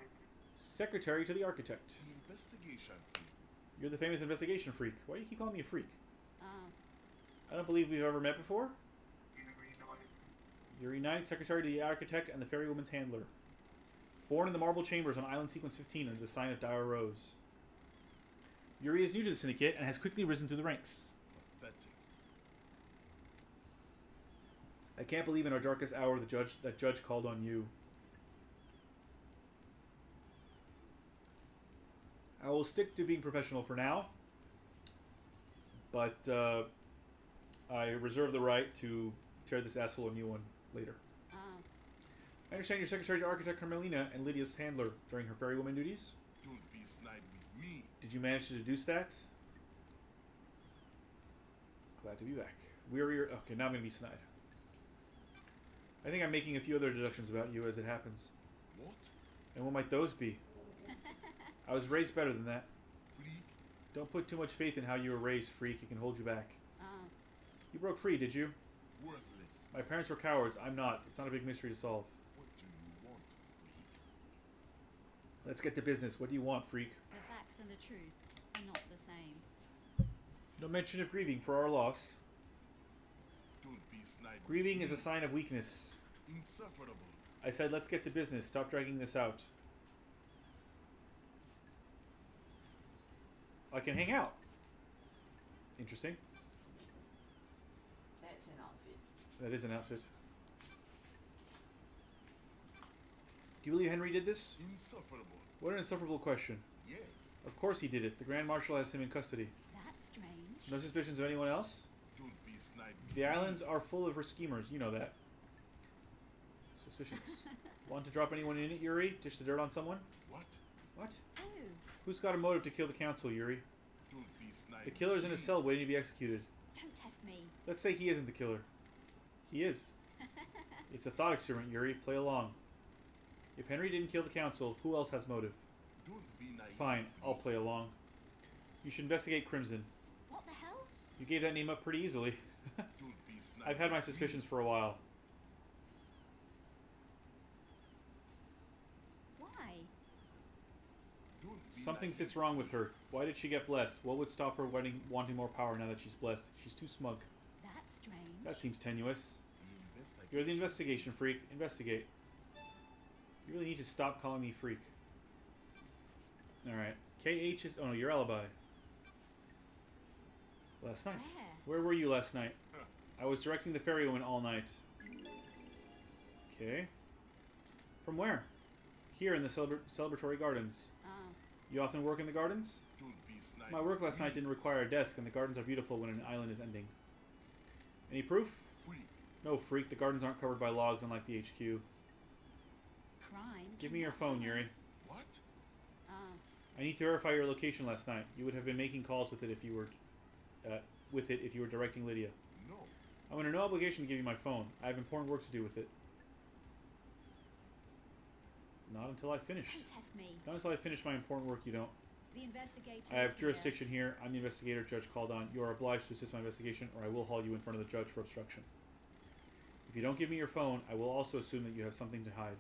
Secretary to the Architect. Investigation. You're the famous investigation freak. Why do you keep calling me a freak? Oh. I don't believe we've ever met before. Yuri Knight. Yuri Knight, Secretary to the Architect and the Fairy Woman's Handler. Born in the Marble Chambers on Island Sequence 15 under the sign of Dire Rose. Yuri is new to the Syndicate and has quickly risen through the ranks. Pathetic. I can't believe in our darkest hour that judge called on you. I will stick to being professional for now, but I reserve the right to tear this asshole a new one later. Oh. I understand you're Secretary to Architect Carmelina and Lydia's handler during her Fairy Woman duties. Don't be snide with me. Did you manage to deduce that? Glad to be back. Okay, now I'm going to be snide. I think I'm making a few other deductions about you as it happens. What? And what might those be? I was raised better than that. Freak? Don't put too much faith in how you were raised, freak. It can hold you back. Oh. You broke free, did you? Worthless. My parents were cowards. I'm not. It's not a big mystery to solve. What do you want, freak? Let's get to business. What do you want, freak? The facts and the truth are not the same. No mention of grieving for our loss. Don't be snide. Grieving with is a me. sign of weakness. Insufferable. I said let's get to business. Stop dragging this out. I can hang out. Interesting. That's an outfit. That is an outfit. Do you believe Henry did this? Insufferable. What an insufferable question. Yes. Of course he did it. The Grand Marshal has him in custody. That's strange. No suspicions of anyone else? Don't be snide with The me. islands are full of her schemers. You know that. Suspicions. Want to drop anyone in it, Yuri? Dish the dirt on someone? What? What? Who? Who's got a motive to kill the council, Yuri? Don't be snide. The killer's in a with me. cell waiting to be executed. Don't test me. Let's say he isn't the killer. He is. It's a thought experiment, Yuri. Play along. If Henry didn't kill the council, who else has motive? Don't be naive. Fine, I'll play along. You should investigate Crimson. What the hell? You gave that name up pretty easily. Don't be snide. I've had my with me. suspicions for a while. Why? Don't be Something naive sits wrong with her. Why did she get blessed? What would stop her wanting more power now that she's blessed? She's too smug. That's strange. That seems tenuous. The You're the investigation. investigation freak. Investigate. You really need to stop calling me freak. Alright. KH is... Oh no, your alibi. Last night. Where were you last night? I was directing the ferrywoman all night. Okay. From where? Here in the celebratory gardens. Oh. You often work in the gardens? My work last night didn't require a desk, and the gardens are beautiful when an island is ending. Any proof? No, freak. The gardens aren't covered by logs, unlike the HQ. Crime. Give me your phone, Yuri. What? Oh. I need to verify your location last night. You would have been making calls with it if you were... if you were directing Lydia. No. I'm under no obligation to give you my phone. I have important work to do with it. Not until I finish. Don't test me. Not until I finish my important work, you don't. The investigator. I have is here. jurisdiction here. I'm the investigator Judge called on. You are obliged to assist my investigation, or I will haul you in front of the judge for obstruction. If you don't give me your phone, I will also assume that you have something to hide.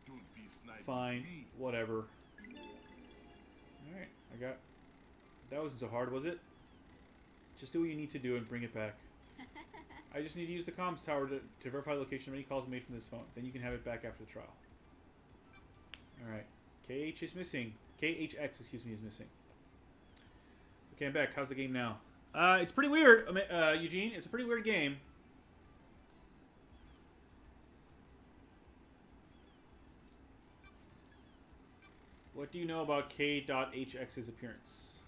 Don't be snide. Fine. Me. Whatever. Alright, I got... That wasn't so hard, was it? Just do what you need to do and bring it back. I just need to use the comms tower to verify the location of any calls made from this phone. Then you can have it back after the trial. Alright. KH is missing. KHX, excuse me, is missing. Okay, I'm back. How's the game now? It's pretty weird, Eugene. It's a pretty weird game. What do you know about K.HX's appearance?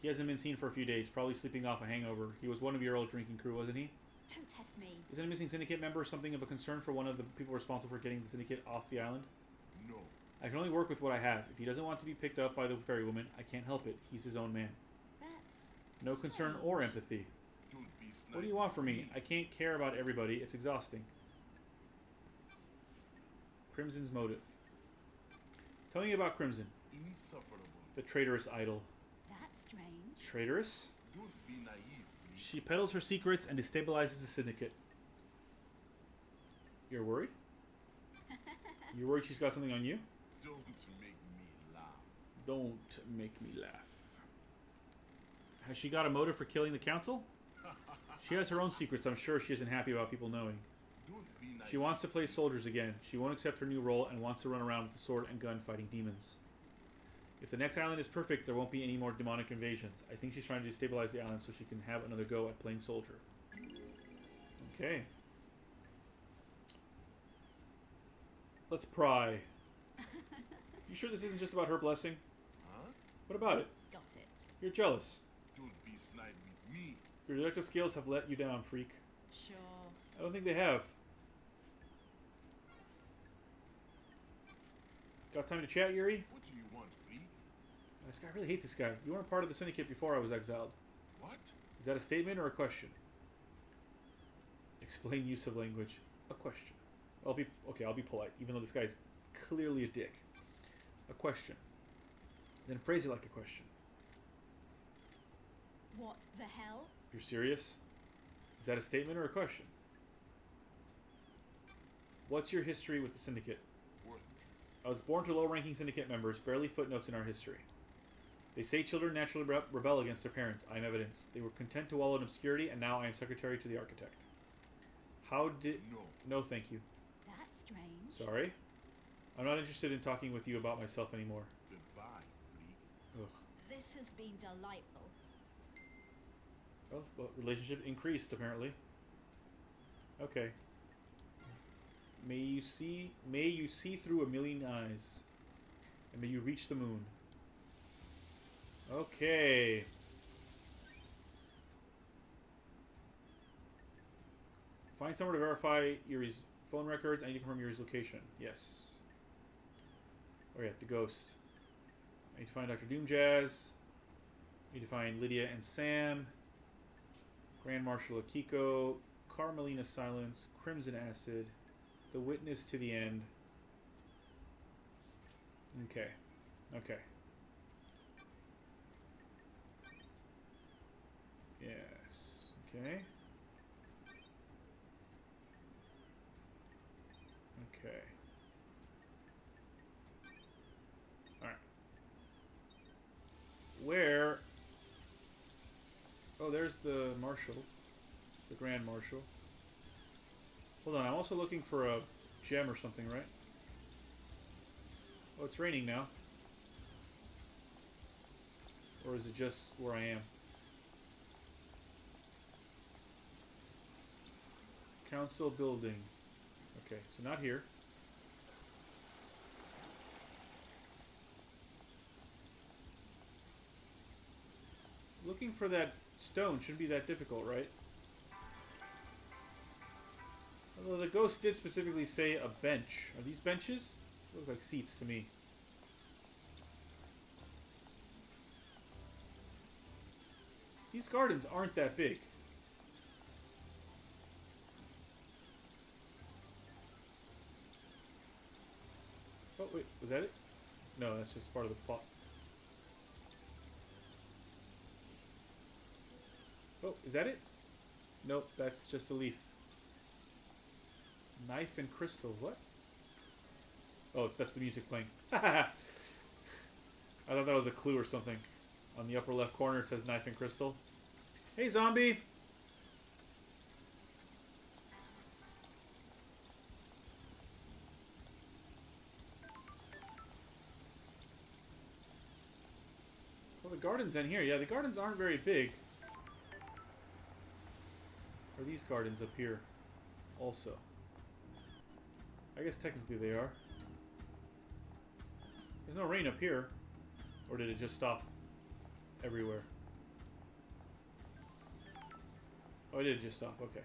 He hasn't been seen for a few days, probably sleeping off a hangover. He was one of your old drinking crew, wasn't he? Don't test me. Isn't a missing syndicate member something of a concern for one of the people responsible for getting the syndicate off the island? No. I can only work with what I have. If he doesn't want to be picked up by the ferrywoman, I can't help it. He's his own man. That's... No concern or empathy. Don't be snide. What do you want from me? I can't care about everybody. It's exhausting. Crimson's motive. Tell me about Crimson, Insufferable. the traitorous idol. That's strange. Traitorous? Don't be naive. She peddles her secrets and destabilizes the syndicate. You're worried? You're worried she's got something on you? Don't make me laugh. Don't make me laugh. Has she got a motive for killing the council? She has her own secrets. I'm sure she isn't happy about people knowing. Don't be naive. She wants to play soldiers again. She won't accept her new role and wants to run around with a sword and gun fighting demons. If the next island is perfect, there won't be any more demonic invasions. I think she's trying to destabilize the island so she can have another go at playing soldier. Okay. Let's pry. You sure this isn't just about her blessing? Huh? What about it? Got it. You're jealous. Don't be snide with me. Your deductive skills have let you down, freak. Sure. I don't think they have. Got time to chat, Yuri? What do you want, freak? This guy, I really hate this guy. You weren't part of the syndicate before I was exiled. What? Is that a statement or a question? Explain use of language. A question. I'll be polite, even though this guy's clearly a dick. A question. Then phrase it like a question. What the hell? You're serious? Is that a statement or a question? What's your history with the syndicate? Worthless. I was born to low-ranking syndicate members, barely footnotes in our history. They say children naturally rebel against their parents. I am evidence. They were content to wallow in obscurity, and now I am secretary to the architect. How did... No. No, thank you. That's strange. Sorry? I'm not interested in talking with you about myself anymore. Goodbye, freak. Ugh. This has been delightful. Well, relationship increased, apparently. Okay. May you see through a million eyes. And may you reach the moon. Okay. Find somewhere to verify Yuri's phone records. I need to confirm Yuri's location. Yes. Oh yeah, the ghost. I need to find Dr. Doomjazz. I need to find Lydia and Sam. Grand Marshal Akiko. Carmelina Silence. Crimson Acid. The Witness to the End. Okay. Okay. Yes. Okay. Okay. Alright. Where... Oh, there's the Marshal. The Grand Marshal. Hold on, I'm also looking for a gem or something, right? Oh, it's raining now. Or is it just where I am? Council building. Okay, so not here. Looking for that stone shouldn't be that difficult, right? Although the ghost did specifically say a bench. Are these benches? They look like seats to me. These gardens aren't that big. Oh, wait, was that it? No, that's just part of the plot. Oh, is that it? Nope, that's just a leaf. Knife and crystal, what? Oh, that's the music playing. I thought that was a clue or something. On the upper left corner it says knife and crystal. Hey, zombie! Well, the garden's in here. Yeah, the gardens aren't very big. Are these gardens up here also? I guess technically they are. There's no rain up here. Or did it just stop everywhere? Oh, it did just stop. Okay.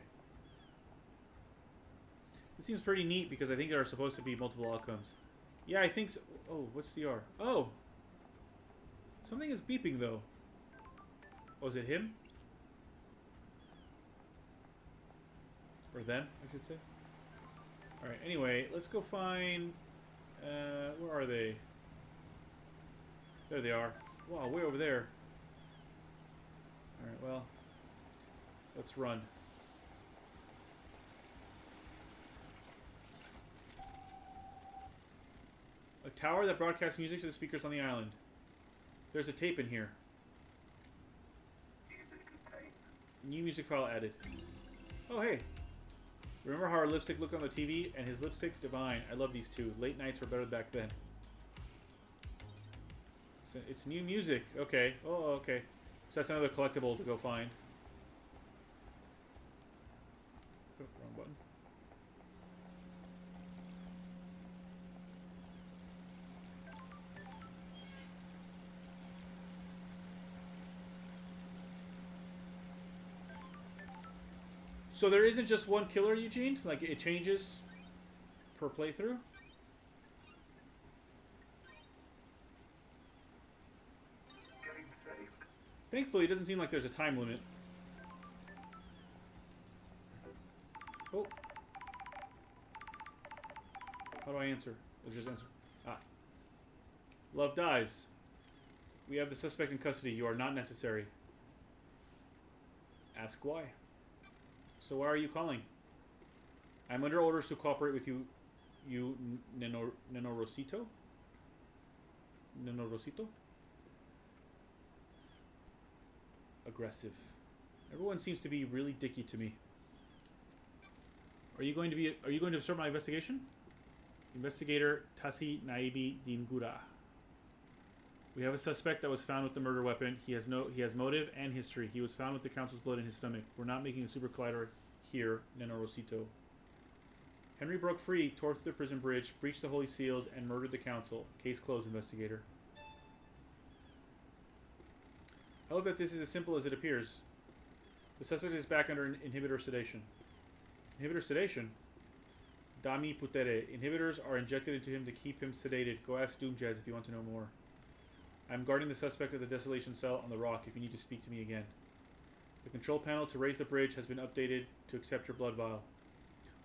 This seems pretty neat because I think there are supposed to be multiple outcomes. Yeah, I think so. Oh, what's the R? Oh! Something is beeping, though. Oh, is it him? Or them, I should say. Alright, anyway, let's go find... where are they? There they are. Wow, way over there. Alright, well... let's run. A tower that broadcasts music to the speakers on the island. There's a tape in here. New music file added. Oh, hey. Remember how our lipstick looked on the TV? And his lipstick? Divine. I love these two. Late nights were better back then. It's new music. Okay. Oh, okay. So that's another collectible to go find. Oh, wrong button. So there isn't just one killer, Eugene? Like, it changes per playthrough? Getting saved. Thankfully, it doesn't seem like there's a time limit. Oh. How do I answer? Let's just answer. Ah. Love dies. We have the suspect in custody. You are not necessary. Ask why. So why are you calling? I'm under orders to cooperate with you, Nenorosito? Nenorosito? Aggressive. Everyone seems to be really dicky to me. Are you going to observe my investigation? Investigator Tasi Naibi Dingura. We have a suspect that was found with the murder weapon. He has motive and history. He was found with the council's blood in his stomach. We're not making a super collider here, Nenorosito. Henry broke free, tore through the prison bridge, breached the holy seals, and murdered the council. Case closed, investigator. I hope that this is as simple as it appears. The suspect is back under inhibitor sedation. Inhibitor sedation? Dami putere. Inhibitors are injected into him to keep him sedated. Go ask Doomjazz if you want to know more. I'm guarding the suspect at the desolation cell on the rock if you need to speak to me again. The control panel to raise the bridge has been updated to accept your blood vial.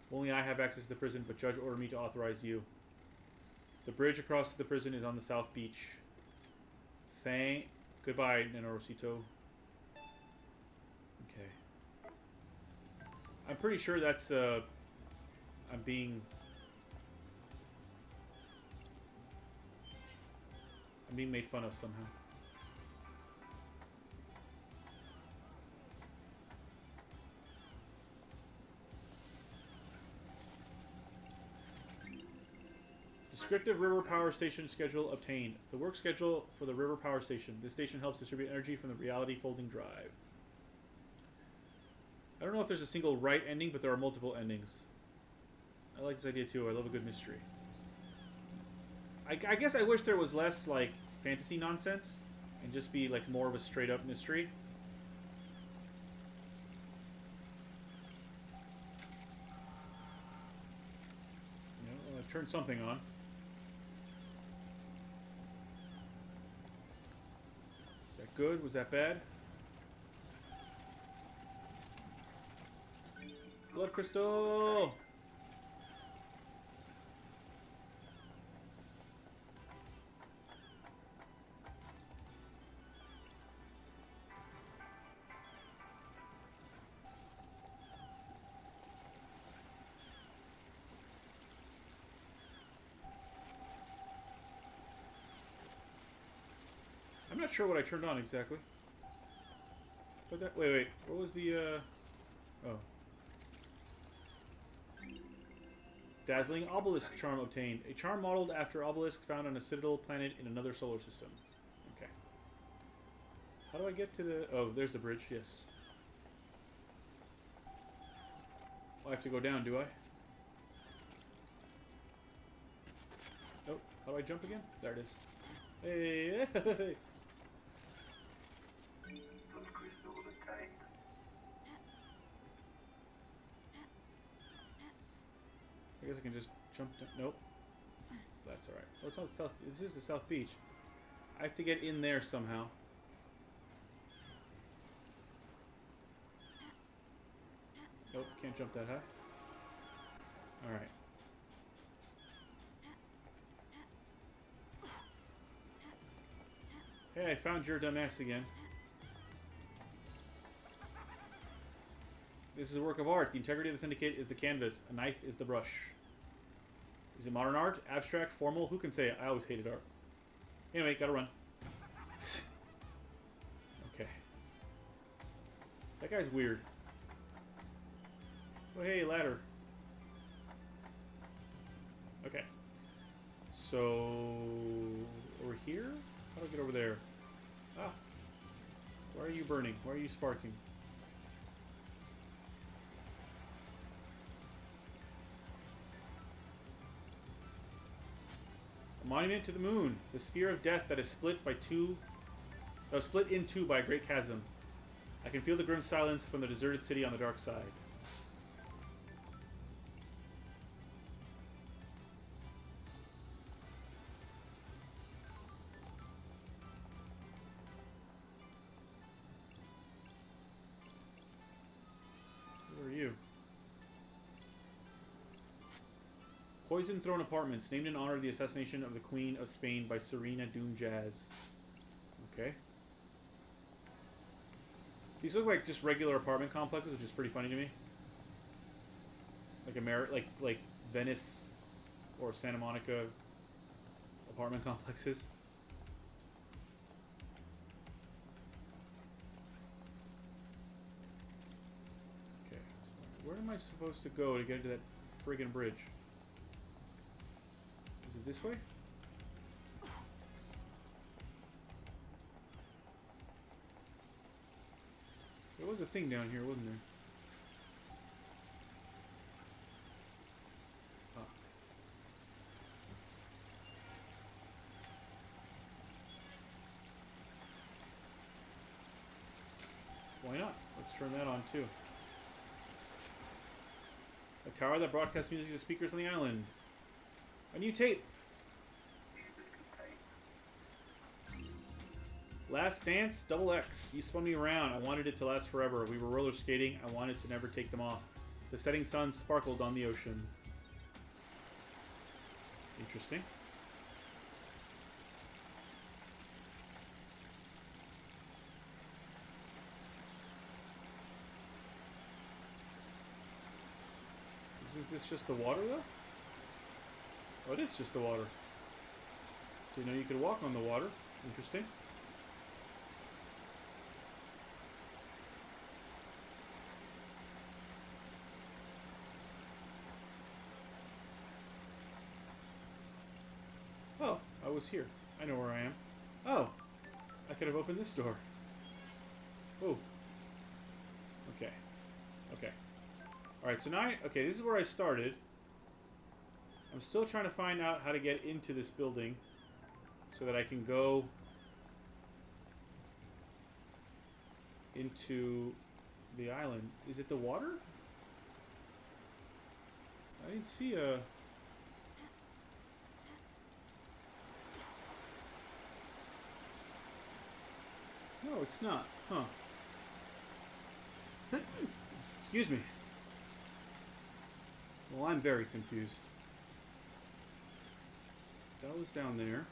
Only I have access to the prison, but Judge ordered me to authorize you. The bridge across the prison is on the south beach. Goodbye, Nenorosito. Okay. I'm pretty sure that's, I'm being made fun of somehow. Descriptive river power station schedule obtained. The work schedule for the river power station. This station helps distribute energy from the reality folding drive. I don't know if there's a single right ending, but there are multiple endings. I like this idea too. I love a good mystery. I guess I wish there was less like fantasy nonsense and just be like more of a straight up mystery. Well, I've turned something on. Is that good? Was that bad? Blood crystal! I'm not sure what I turned on exactly. But that, wait. What was the, oh. Dazzling Obelisk charm obtained. A charm modeled after obelisk found on a citadel planet in another solar system. Okay. How do I get to the... Oh, there's the bridge, yes. I have to go down, do I? Nope. How do I jump again? There it is. Hey! Hey. Blood crystal obtained. I guess I can just jump down. Nope. That's alright. Oh, it's not the south. This is the South Beach. I have to get in there somehow. Nope, can't jump that high. Alright. Hey, I found your dumbass again. This is a work of art. The integrity of the syndicate is the canvas. A knife is the brush. Is it modern art? Abstract? Formal? Who can say it? I always hated art. Anyway, gotta run. Okay. That guy's weird. Oh, hey, ladder. Okay. So... over here? How do I get over there? Ah. Why are you burning? Why are you sparking? A monument to the moon. The sphere of death that is split in two by a great chasm. I can feel the grim silence from the deserted city on the dark side. Who are you? Poison Throne Apartments, named in honor of the assassination of the Queen of Spain by Serena Doom Jazz. Okay. These look like just regular apartment complexes, which is pretty funny to me. Like like Venice or Santa Monica apartment complexes. Okay. Where am I supposed to go to get to that friggin' bridge? Is it this way? There was a thing down here, wasn't there? Ah. Why not? Let's turn that on too. A tower that broadcasts music to speakers on the island. A new tape. Last Dance, Double X. You spun me around. I wanted it to last forever. We were roller skating. I wanted to never take them off. The setting sun sparkled on the ocean. Interesting. Isn't this just the water, though? Oh, it is just the water. Didn't know you could walk on the water. Interesting. it was here. I know where I am. Oh! I could have opened this door. Oh. Okay. Okay. Alright, so now okay, this is where I started. I'm still trying to find out how to get into this building so that I can go into the island. Is it the water? I didn't see a... No, it's not. Huh. Excuse me. Well, I'm very confused. That was down there.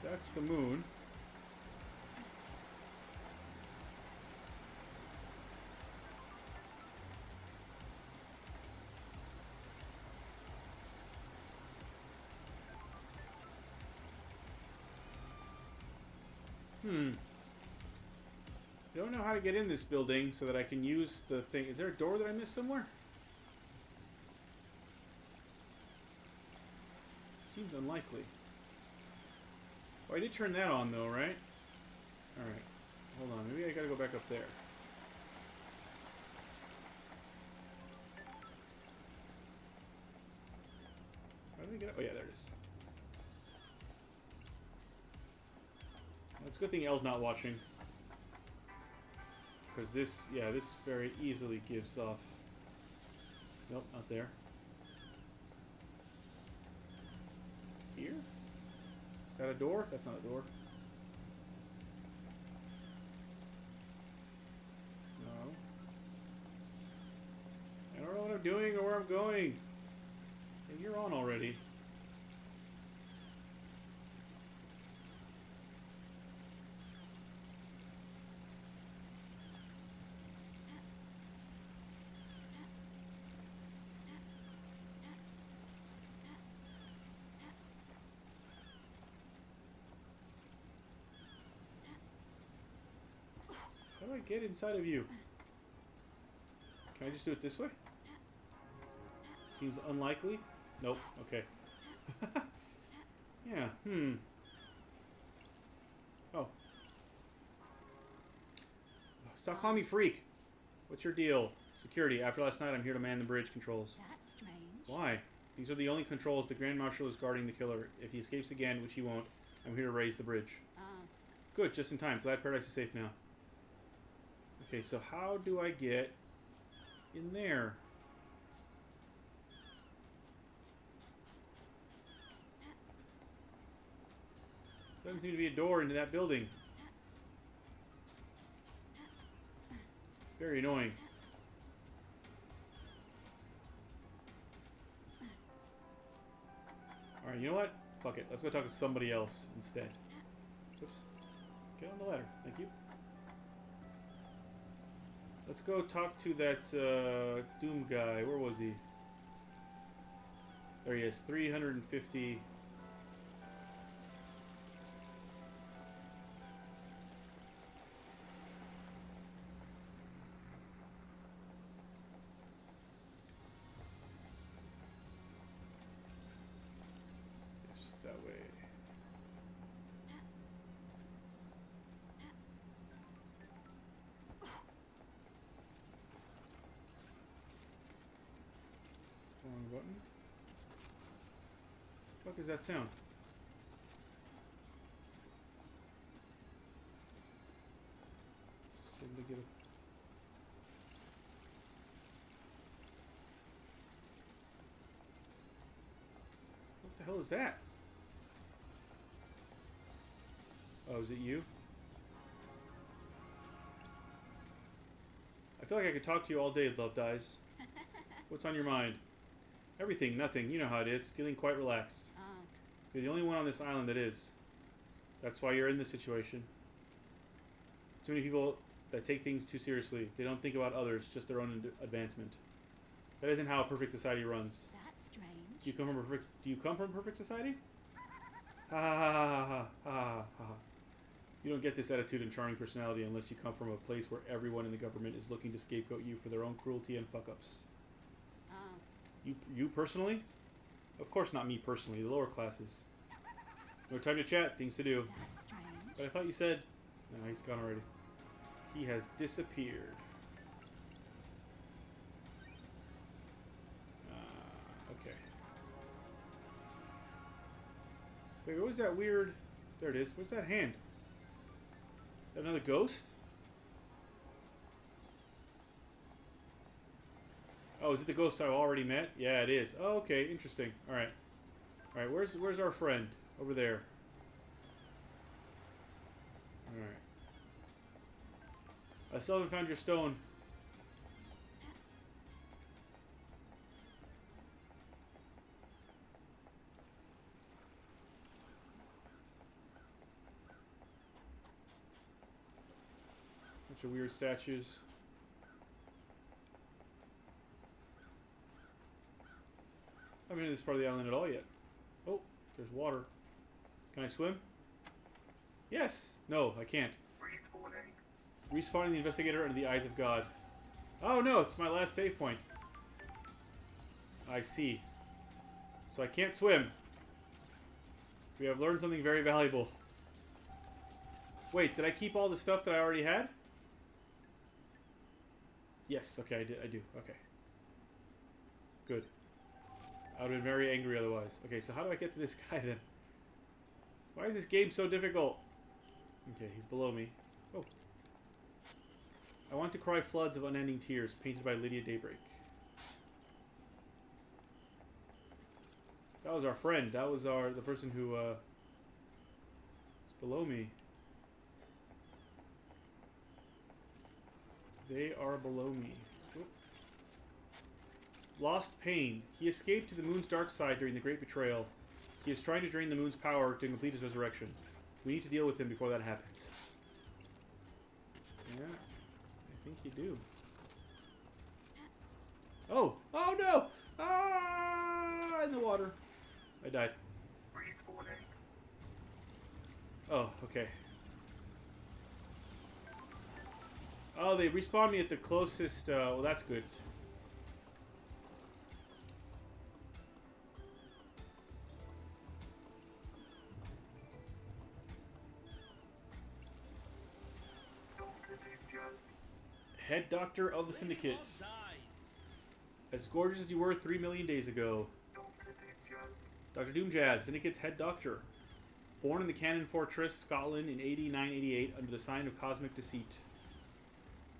That's the moon. Don't know how to get in this building so that I can use the thing. Is there a door that I missed somewhere? Seems unlikely. Oh, I did turn that on though, right? Alright. Hold on. Maybe I gotta go back up there. How do we get up? Oh yeah, there it is. Well, it's a good thing Elle's not watching. Because this, yeah, this very easily gives off... Nope, not there. Here? Is that a door? That's not a door. No. I don't know what I'm doing or where I'm going. Hey, you're on already. How do I get inside of you? Can I just do it this way? Seems unlikely. Nope. Okay. Yeah. Oh. Stop calling me freak. What's your deal? Security. After last night, I'm here to man the bridge controls. That's strange. Why? These are the only controls. The Grand Marshal is guarding the killer. If he escapes again, which he won't, I'm here to raise the bridge. Good. Just in time. Glad Paradise is safe now. Okay, so how do I get in there? Doesn't seem to be a door into that building. Very annoying. Alright, you know what? Fuck it. Let's go talk to somebody else instead. Oops. Get on the ladder. Thank you. Let's go talk to that Doom guy. Where was he? There he is. 350. Yes, that way. Wrong button. What the fuck is that sound? Seem to get a... What the hell is that? Oh, is it you? I feel like I could talk to you all day, Love Dies. What's on your mind? Everything, nothing. You know how it is. Feeling quite relaxed. You're the only one on this island that is. That's why you're in this situation. Too many people that take things too seriously. They don't think about others, just their own advancement. That isn't how a perfect society runs. That's strange. Do you come from a perfect society? Ha ha ha ha ha ha. You don't get this attitude and charming personality unless you come from a place where everyone in the government is looking to scapegoat you for their own cruelty and fuck-ups. You personally? Of course not me personally, the lower classes. No time to chat, things to do. That's strange. But I thought you said... No, he's gone already. He has disappeared. Okay. Wait, what was that weird... There it is. What's that hand? Another ghost? Oh, is it the ghost I've already met? Yeah, it is. Oh, okay, interesting. Alright. Alright, where's our friend? Over there. Alright. I still haven't found your stone. Bunch of weird statues. I haven't been in this part of the island at all yet. Oh, there's water. Can I swim? Yes. No, I can't. Respawning the investigator under the eyes of God. Oh no, it's my last save point. I see. So I can't swim. We have learned something very valuable. Wait, did I keep all the stuff that I already had? Yes, okay, I do. Okay. Good. I would have been very angry otherwise. Okay, so how do I get to this guy then? Why is this game so difficult? Okay, he's below me. Oh. I want to cry floods of unending tears, painted by Lydia Daybreak. That was our friend. That was the person who is below me. They are below me. Whoop. Lost Pain. He escaped to the moon's dark side during the Great Betrayal. He is trying to drain the moon's power to complete his resurrection. We need to deal with him before that happens. Yeah, I think you do. Oh! Oh no! Ah! In the water. I died. Oh, okay. Oh, they respawned me at the closest, well that's good. Head doctor of the Syndicate. As gorgeous as you were 3 million days ago. Dr. Doomjazz, Syndicate's head doctor. Born in the Cannon Fortress, Scotland in 8988 under the sign of cosmic deceit.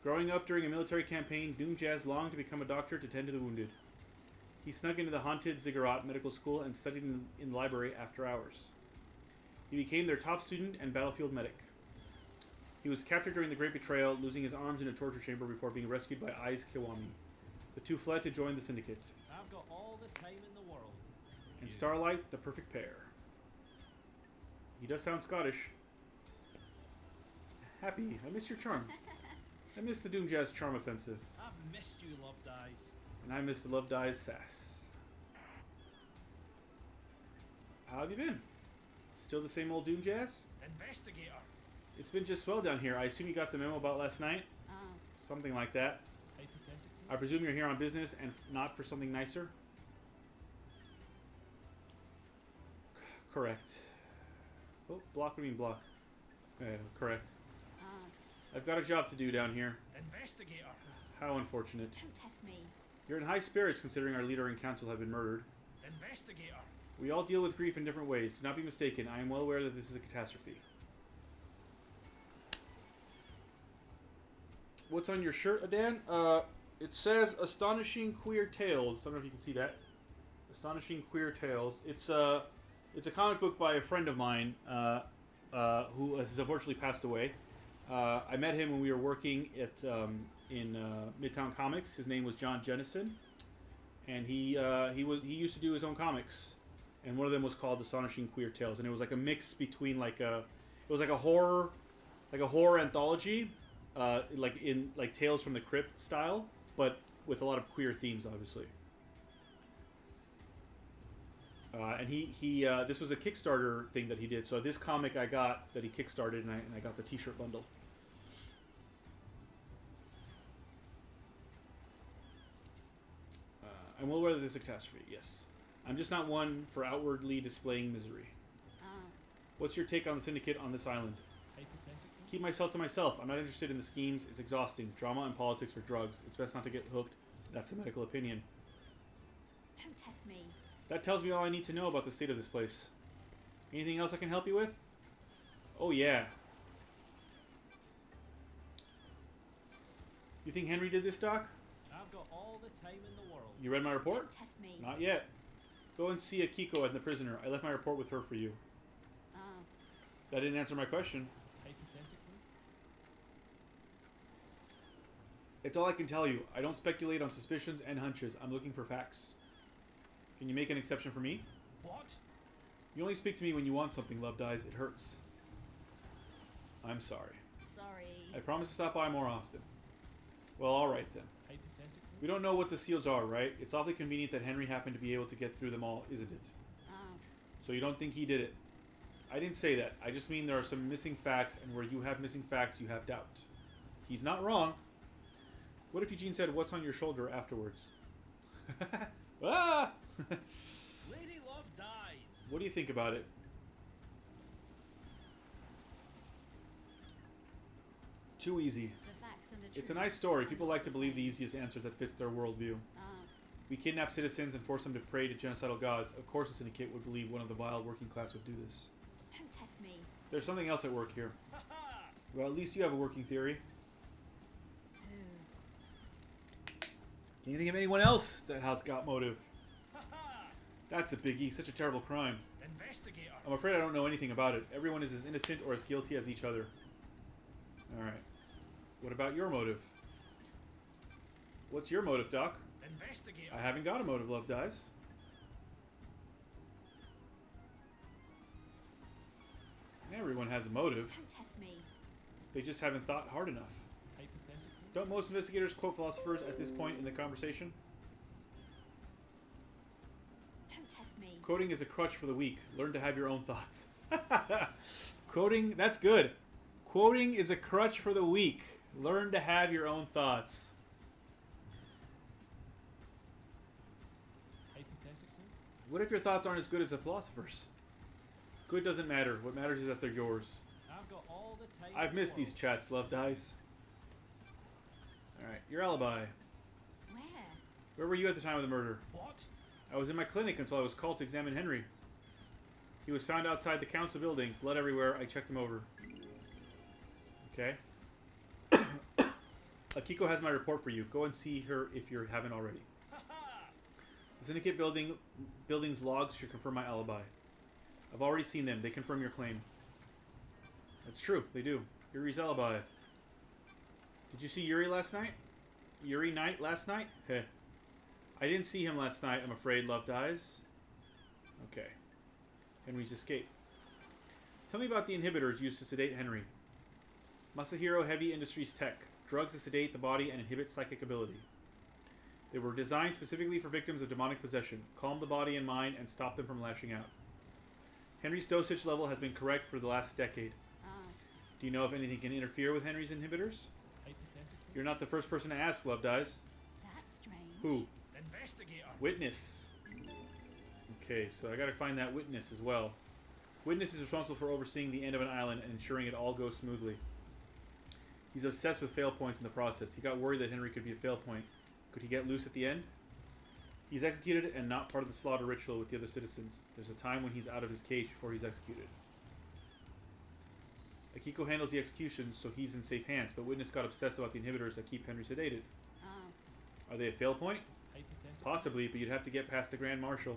Growing up during a military campaign, Doomjazz longed to become a doctor to tend to the wounded. He snuck into the haunted Ziggurat Medical School and studied in the library after hours. He became their top student and battlefield medic. He was captured during the Great Betrayal, losing his arms in a torture chamber before being rescued by Aiz Kiwami. The two fled to join the Syndicate. I've got all the time in the world. And Starlight, the perfect pair. He does sound Scottish. Happy, I miss your charm. I miss the Doomjazz charm offensive. I've missed you, Love Dies. And I miss the Love Dies sass. How have you been? Still the same old Doomjazz? Investigator. It's been just swell down here. I assume you got the memo about last night? Something like that. Hypothetically. I presume you're here on business and not for something nicer? Correct. Oh, block, what do you mean block? Correct. I've got a job to do down here. Investigator. How unfortunate. Don't test me. You're in high spirits considering our leader and council have been murdered. Investigator. We all deal with grief in different ways. Do not be mistaken. I am well aware that this is a catastrophe. What's on your shirt, Adan? It says Astonishing Queer Tales. I don't know if you can see that. Astonishing Queer Tales. It's a comic book by a friend of mine who has unfortunately passed away. I met him when we were working at in Midtown Comics. His name was John Jennison, and he used to do his own comics, and one of them was called Astonishing Queer Tales, and it was like a mix between it was like a horror anthology, like in like Tales from the Crypt style, but with a lot of queer themes, obviously. And he this was a Kickstarter thing that he did. So this comic I got that he kickstarted, and I got the T-shirt bundle. I'm well aware of this catastrophe. Yes, I'm just not one for outwardly displaying misery. What's your take on the Syndicate on this island? Keep myself to myself. I'm not interested in the schemes. It's exhausting. Drama and politics are drugs. It's best not to get hooked. That's a medical opinion. Don't test me. That tells me all I need to know about the state of this place. Anything else I can help you with? Oh, yeah. You think Henry did this, Doc? I've got all the time in the world. You read my report? Don't test me. Not yet. Go and see Akiko and the prisoner. I left my report with her for you. That didn't answer my question. Hypothetically? It's all I can tell you. I don't speculate on suspicions and hunches. I'm looking for facts. Can you make an exception for me? What? You only speak to me when you want something, Love Dies. It hurts. I'm sorry. Sorry. I promise to stop by more often. Well, alright then. Hypothetically? We don't know what the seals are, right? It's awfully convenient that Henry happened to be able to get through them all, isn't it? So you don't think he did it? I didn't say that. I just mean there are some missing facts, and where you have missing facts, you have doubt. He's not wrong. What if Eugene said, "What's on your shoulder?" afterwards? Ah! Lady Love dies. What do you think about it? Too easy. The facts and the It's a truth nice story. are People not like to the believe the same. easiest answer that fits their worldview. We kidnap citizens and force them to pray to genocidal gods. Of course, a syndicate would believe one of the vile working class would do this. Don't test me. There's something else at work here. Ha ha! Well, at least you have a working theory. Can you think of anyone else that has got motive? Ha ha! That's a biggie. Such a terrible crime. Investigator. I'm afraid I don't know anything about it. Everyone is as innocent or as guilty as each other. Alright. What about your motive? What's your motive, Doc? Investigator. I haven't got a motive, Love Dies. Everyone has a motive. Don't test me. They just haven't thought hard enough. Hypothetically? Don't most investigators quote philosophers at this point in the conversation? Don't test me. Quoting is a crutch for the weak. Learn to have your own thoughts. Quoting, that's good. Quoting is a crutch for the weak. Learn to have your own thoughts. Hypothetically? What if your thoughts aren't as good as a philosopher's? Good doesn't matter. What matters is that they're yours. I've got all the time I've in the missed these world. chats, Love Dies. Alright, your alibi. Where? Where were you at the time of the murder? What? I was in my clinic until I was called to examine Henry. He was found outside the council building. Blood everywhere. I checked him over. Okay. Akiko has my report for you. Go and see her if you haven't already. Ha ha! The Syndicate building's logs should confirm my alibi. I've already seen them. They confirm your claim. That's true. They do. Yuri's alibi. Did you see Yuri last night? Yuri Knight last night? Heh. I didn't see him last night, I'm afraid, Love Dies. Okay. Henry's escape. Tell me about the inhibitors used to sedate Henry. Masahiro Heavy Industries Tech. Drugs to sedate the body and inhibit psychic ability. They were designed specifically for victims of demonic possession. Calm the body and mind and stop them from lashing out. Henry's dosage level has been correct for the last decade. Do you know if anything can interfere with Henry's inhibitors? Hypothetically? You're not the first person to ask, Love Dies. That's strange. Who? Investigator. Witness. Okay, so I gotta find that witness as well. Witness is responsible for overseeing the end of an island and ensuring it all goes smoothly. He's obsessed with fail points in the process. He got worried that Henry could be a fail point. Could he get loose at the end? He's executed and not part of the slaughter ritual with the other citizens. There's a time when he's out of his cage before he's executed. Akiko handles the execution, so he's in safe hands, but Witness got obsessed about the inhibitors that keep Henry sedated. Are they a fail point? Hypothetically? Possibly, but you'd have to get past the Grand Marshal.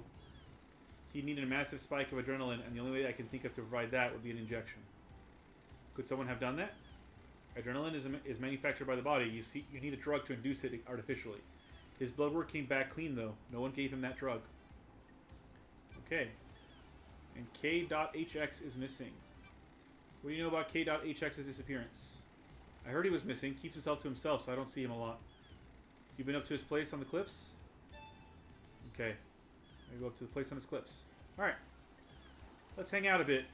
He'd need a massive spike of adrenaline, and the only way I can think of to provide that would be an injection. Could someone have done that? Adrenaline is manufactured by the body. You need a drug to induce it artificially. His blood work came back clean, though. No one gave him that drug. Okay. And K.HX is missing. What do you know about K.HX's disappearance? I heard he was missing. Keeps himself to himself, so I don't see him a lot. You been up to his place on the cliffs? Okay. I go up to the place on his cliffs. Alright. Let's hang out a bit.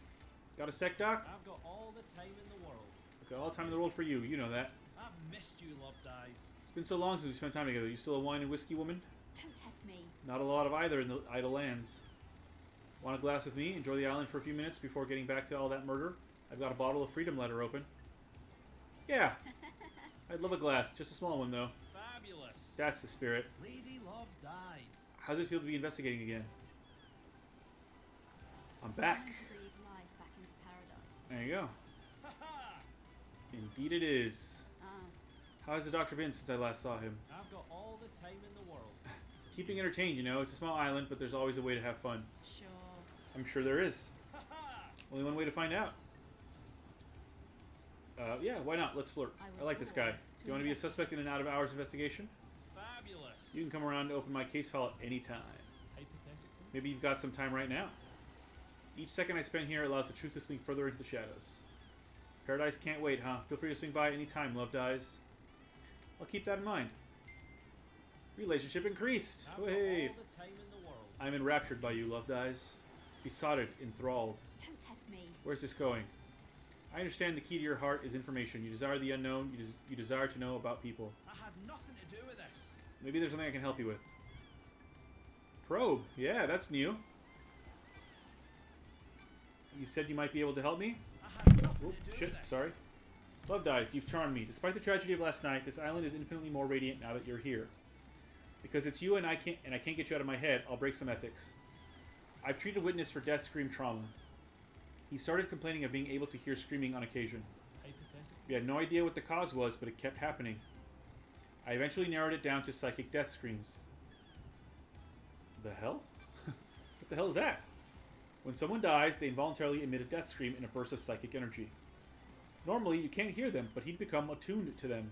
Got a sec, Doc? I've got all the time in the world. Okay, all the time in the world for you. You know that. I've missed you, Love Dies. It's been so long since we spent time together. You still a wine and whiskey woman? Don't test me. Not a lot of either in the idle lands. Want a glass with me? Enjoy the island for a few minutes before getting back to all that murder? I've got a bottle of Freedom Letter open. Yeah. I'd love a glass. Just a small one, though. Fabulous. That's the spirit. Lady Love Dies. How does it feel to be investigating again? I'm back. Time to breathe life back into paradise. There you go. Ha ha! Indeed it is. Ah, How has the doctor been since I last saw him? I've got all the time in the world. Keeping entertained, you know. It's a small island, but there's always a way to have fun. sure. I'm sure there is. Ha ha! Only one way to find out. Yeah, why not? Let's flirt. I like this guy. Do you want to be a suspect in an out-of-hours investigation? Fabulous. You can come around to open my case file at any time. Hypothetically. Maybe you've got some time right now. Each second I spend here allows the truth to sink further into the shadows. Paradise can't wait, huh? Feel free to swing by any time, Love Dies. I'll keep that in mind. Relationship increased. I've got Hey. all the time in the world. I'm enraptured by you, Love Dies. Besotted, enthralled. Don't test me. Where's this going? I understand the key to your heart is information. You desire the unknown. You desire to know about people. I had nothing to do with this. Maybe there's something I can help you with. Probe. Yeah, that's new. You said you might be able to help me? I had nothing Oop, to do shit, with this. sorry. Love Dies, you've charmed me. Despite the tragedy of last night, this island is infinitely more radiant now that you're here. Because it's you and I can't get you out of my head, I'll break some ethics. I've treated a witness for death scream trauma. He started complaining of being able to hear screaming on occasion. Hypothetically. We had no idea what the cause was, but it kept happening. I eventually narrowed it down to psychic death screams. The hell? What the hell is that? When someone dies, they involuntarily emit a death scream in a burst of psychic energy. Normally, you can't hear them, but he'd become attuned to them.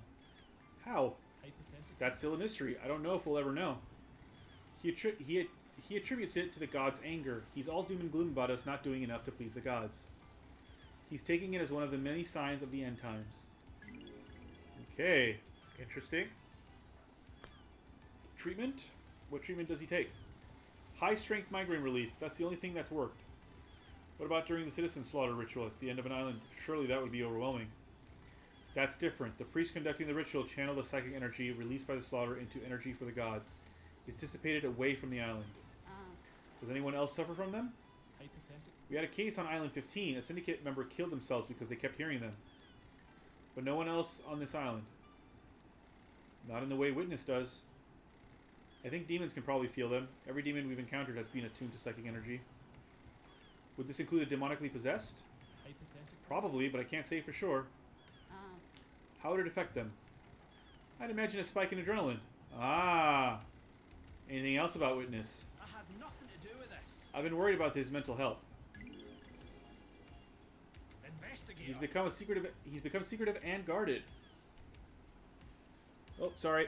How? Hypothetically. That's still a mystery. I don't know if we'll ever know. He attributes it to the gods' anger. He's all doom and gloom about us not doing enough to please the gods. He's taking it as one of the many signs of the end times. Okay. Interesting. Treatment? What treatment does he take? High-strength migraine relief. That's the only thing that's worked. What about during the citizen slaughter ritual at the end of an island? Surely that would be overwhelming. That's different. The priest conducting the ritual channeled the psychic energy released by the slaughter into energy for the gods. It's dissipated away from the island. Ah, Does anyone else suffer from them? Hypothetically. We had a case on Island 15. A syndicate member killed themselves because they kept hearing them. But no one else on this island. Not in the way Witness does. I think demons can probably feel them. Every demon we've encountered has been attuned to psychic energy. Would this include a demonically possessed? Hypothetically. Probably, but I can't say for sure. ah. How would it affect them? I'd imagine a spike in adrenaline. Ah. Anything else about Witness? I had nothing to do with this. I've been worried about his mental health. Investigate. He's become secretive and guarded. Oh, sorry.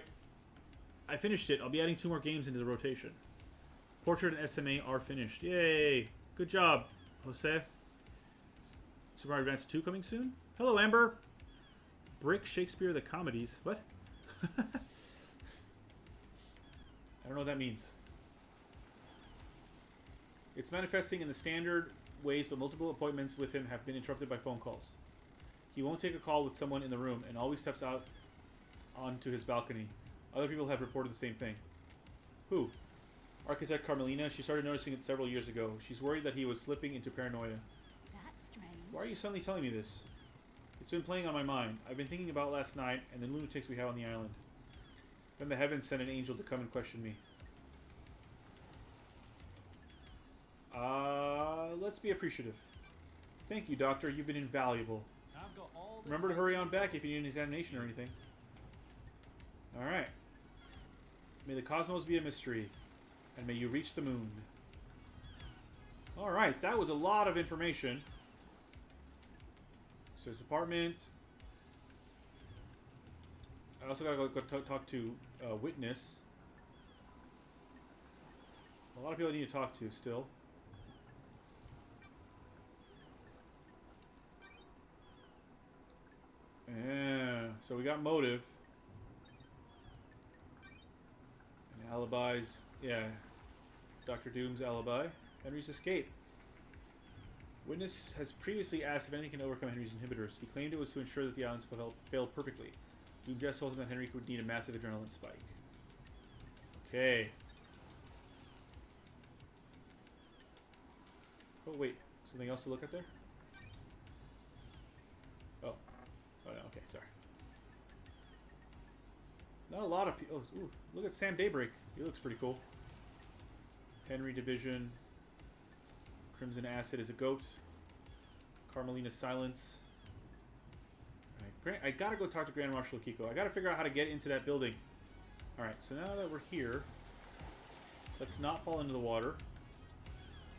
I finished it. I'll be adding 2 more games into the rotation. Portrait and SMA are finished. Yay! Good job, Jose. Super Mario Advance 2 coming soon? Hello, Amber! Brick Shakespeare the Comedies. What? I don't know what that means. It's manifesting in the standard ways, but multiple appointments with him have been interrupted by phone calls. He won't take a call with someone in the room and always steps out onto his balcony. Other people have reported the same thing. Who? Architect Carmelina. She started noticing it several years ago. She's worried that he was slipping into paranoia. That's strange. Why are you suddenly telling me this? It's been playing on my mind. I've been thinking about last night and the lunatics we have on the island. Then the heavens sent an angel to come and question me. Let's be appreciative. Thank you, Doctor. You've been invaluable. I've got all the Remember to time. hurry on back if you need an examination or anything. Alright. May the cosmos be a mystery. And may you reach the moon. Alright, that was a lot of information. So his apartment. I also gotta go talk to Witness. A lot of people I need to talk to still. Yeah. So we got motive. And alibis. Yeah. Dr. Doom's alibi. Henry's escape. Witness has previously asked if anything can overcome Henry's inhibitors. He claimed it was to ensure that the islands failed perfectly. Doom just told him that Henry would need a massive adrenaline spike. Okay. Oh, wait. Something else to look at there? Oh. Oh, no. Okay, sorry. Not a lot of people. Oh, ooh, look at Sam Daybreak. He looks pretty cool. Henry Division. Crimson Acid is a goat. Carmelina Silence. Alright, I gotta go talk to Grand Marshal Kiko. I gotta figure out how to get into that building. Alright, so now that we're here, let's not fall into the water.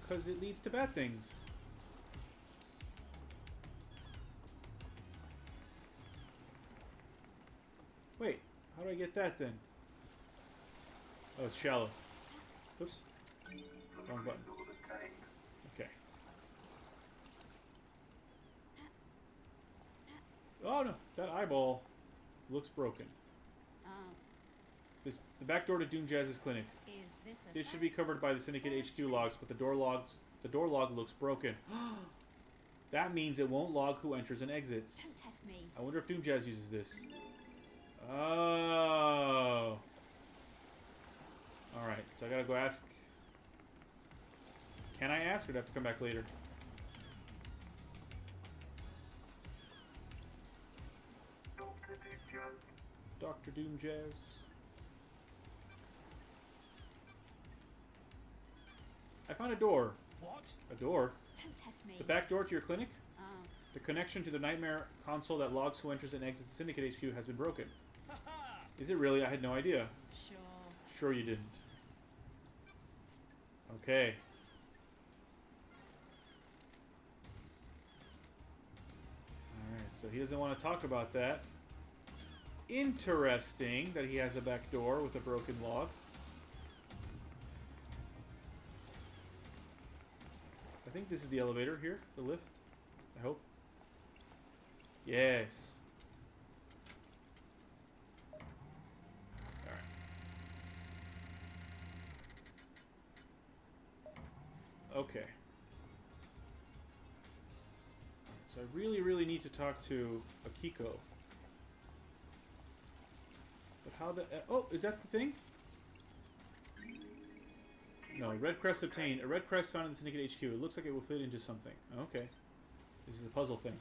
Because it leads to bad things. Wait, how do I get that then? Oh, it's shallow. Oops. Wrong button. Okay. Oh no, that eyeball looks broken. Oh, The back door to Doom Jazz's clinic. is this a This should be covered by the Syndicate HQ logs, but the door log looks broken. That means it won't log who enters and exits. Don't test me. I wonder if Doom Jazz uses this. Oh. Alright, so I gotta go ask. Can I ask, or do I have to come back later? Dr. Doom Jazz. I found a door. What? A door? Don't test me. The back door to your clinic? Oh, The connection to the Nightmare console that logs who enters and exits the Syndicate HQ has been broken. Haha! Is it really? I had no idea. sure. Sure you didn't. Okay. Alright, so he doesn't want to talk about that. Interesting that he has a back door with a broken log. I think this is the elevator here, the lift. I hope. Yes. Alright. Okay. So I really need to talk to Akiko. But how the... oh, is that the thing? No, red crest obtained. A red crest found in the Syndicate HQ. It looks like it will fit into something. Okay. This is a puzzle thing.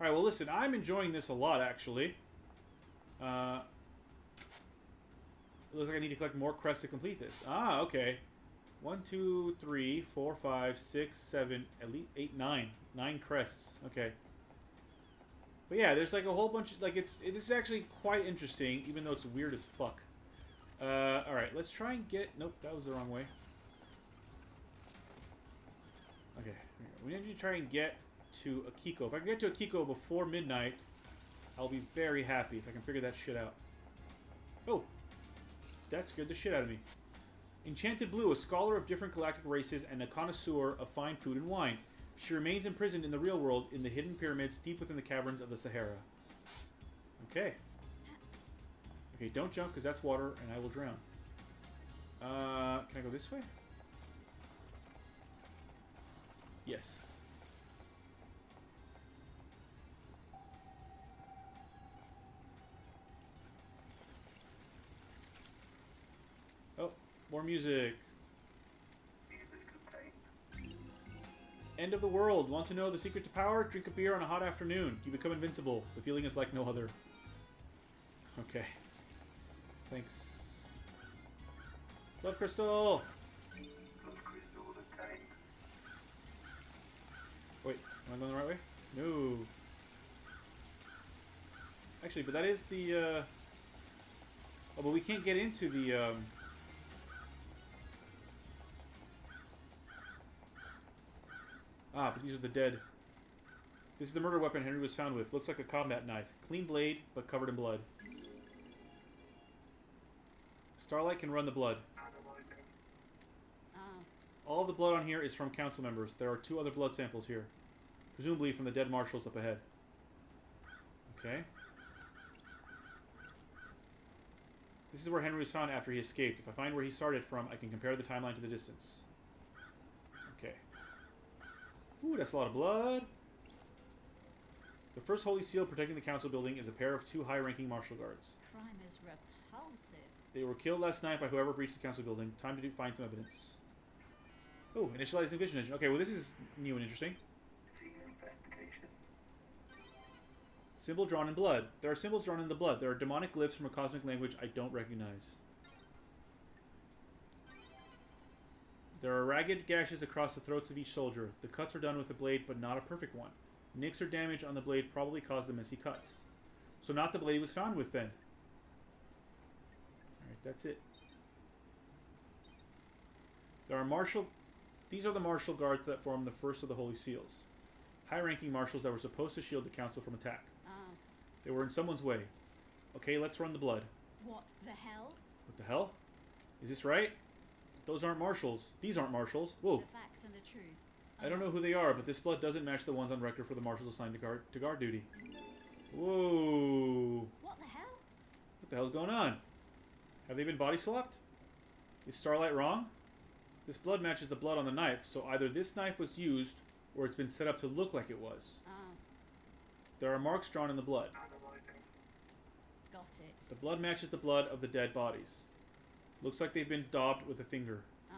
Alright, well listen, I'm enjoying this a lot, actually. It looks like I need to collect more crests to complete this. Ah, okay. 1, 2, 3, 4, 5, 6, 7, at least 8, 9. 9 crests. Okay. But yeah, there's like a whole bunch of, like, this is actually quite interesting, even though it's weird as fuck. Alright, let's try and get... Nope, that was the wrong way. Okay, we need to try and get to Akiko. If I can get to Akiko before midnight, I'll be very happy if I can figure that shit out. Oh! That scared the shit out of me. Enchanted Blue, a scholar of different galactic races and a connoisseur of fine food and wine. She remains imprisoned in the real world in the hidden pyramids deep within the caverns of the Sahara. Okay. Okay, don't jump, because that's water, and I will drown. Can I go this way? Yes. Oh, more music. End of the world. Want to know the secret to power? Drink a beer on a hot afternoon. You become invincible. The feeling is like no other. Okay. Thanks. Blood crystal! Wait, am I going the right way? No. Actually, but that is the, oh, but we can't get into the, Ah, but these are the dead. This is the murder weapon Henry was found with. Looks like a combat knife. Clean blade, but covered in blood. Starlight can run the blood. Oh, All of the blood on here is from council members. There are 2 other blood samples here. Presumably from the dead marshals up ahead. Okay. This is where Henry was found after he escaped. If I find where he started from, I can compare the timeline to the distance. Okay. Ooh, that's a lot of blood. The first holy seal protecting the council building is a pair of 2 high-ranking martial guards. Crime is repulsive. They were killed last night by whoever breached the council building. Time to find some evidence. Oh, initializing vision engine. Okay, well this is new and interesting. See investigation. Symbol drawn in blood. There are symbols drawn in the blood. There are demonic glyphs from a cosmic language I don't recognize. There are ragged gashes across the throats of each soldier. The cuts are done with a blade, but not a perfect one. Nicks or damage on the blade probably caused the messy cuts. So not the blade he was found with, then. Alright, that's it. There are martial... These are the martial guards that form the first of the Holy Seals. High-ranking marshals that were supposed to shield the council from attack. Oh. They were in someone's way. Okay, let's run the blood. What the hell? What the hell? Is this right? Those aren't marshals. These aren't marshals. Whoa. The facts and the truth. I don't know who they are, but this blood doesn't match the ones on record for the marshals assigned to guard duty. Whoa. What the hell? What the hell's going on? Have they been body swapped? Is Starlight wrong? This blood matches the blood on the knife, so either this knife was used, or it's been set up to look like it was. Oh. There are marks drawn in the blood. Got it. The blood matches the blood of the dead bodies. Looks like they've been daubed with a finger. Oh.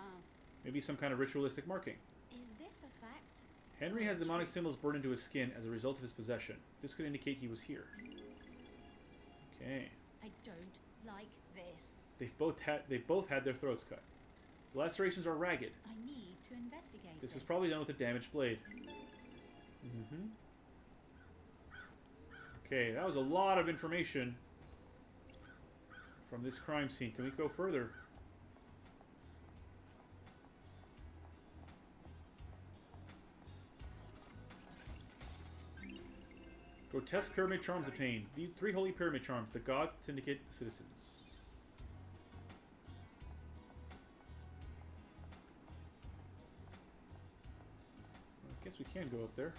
Maybe some kind of ritualistic marking. Is this a fact? Henry has demonic symbols burned into his skin as a result of his possession. This could indicate he was here. Okay. I don't like this. They've both had their throats cut. The lacerations are ragged. I need to investigate This was probably done with a damaged blade. Mm-hmm. Okay, that was a lot of information from this crime scene. Can we go further? Grotesque pyramid charms obtained. The 3 holy pyramid charms. The gods syndicate the citizens. I guess we can go up there.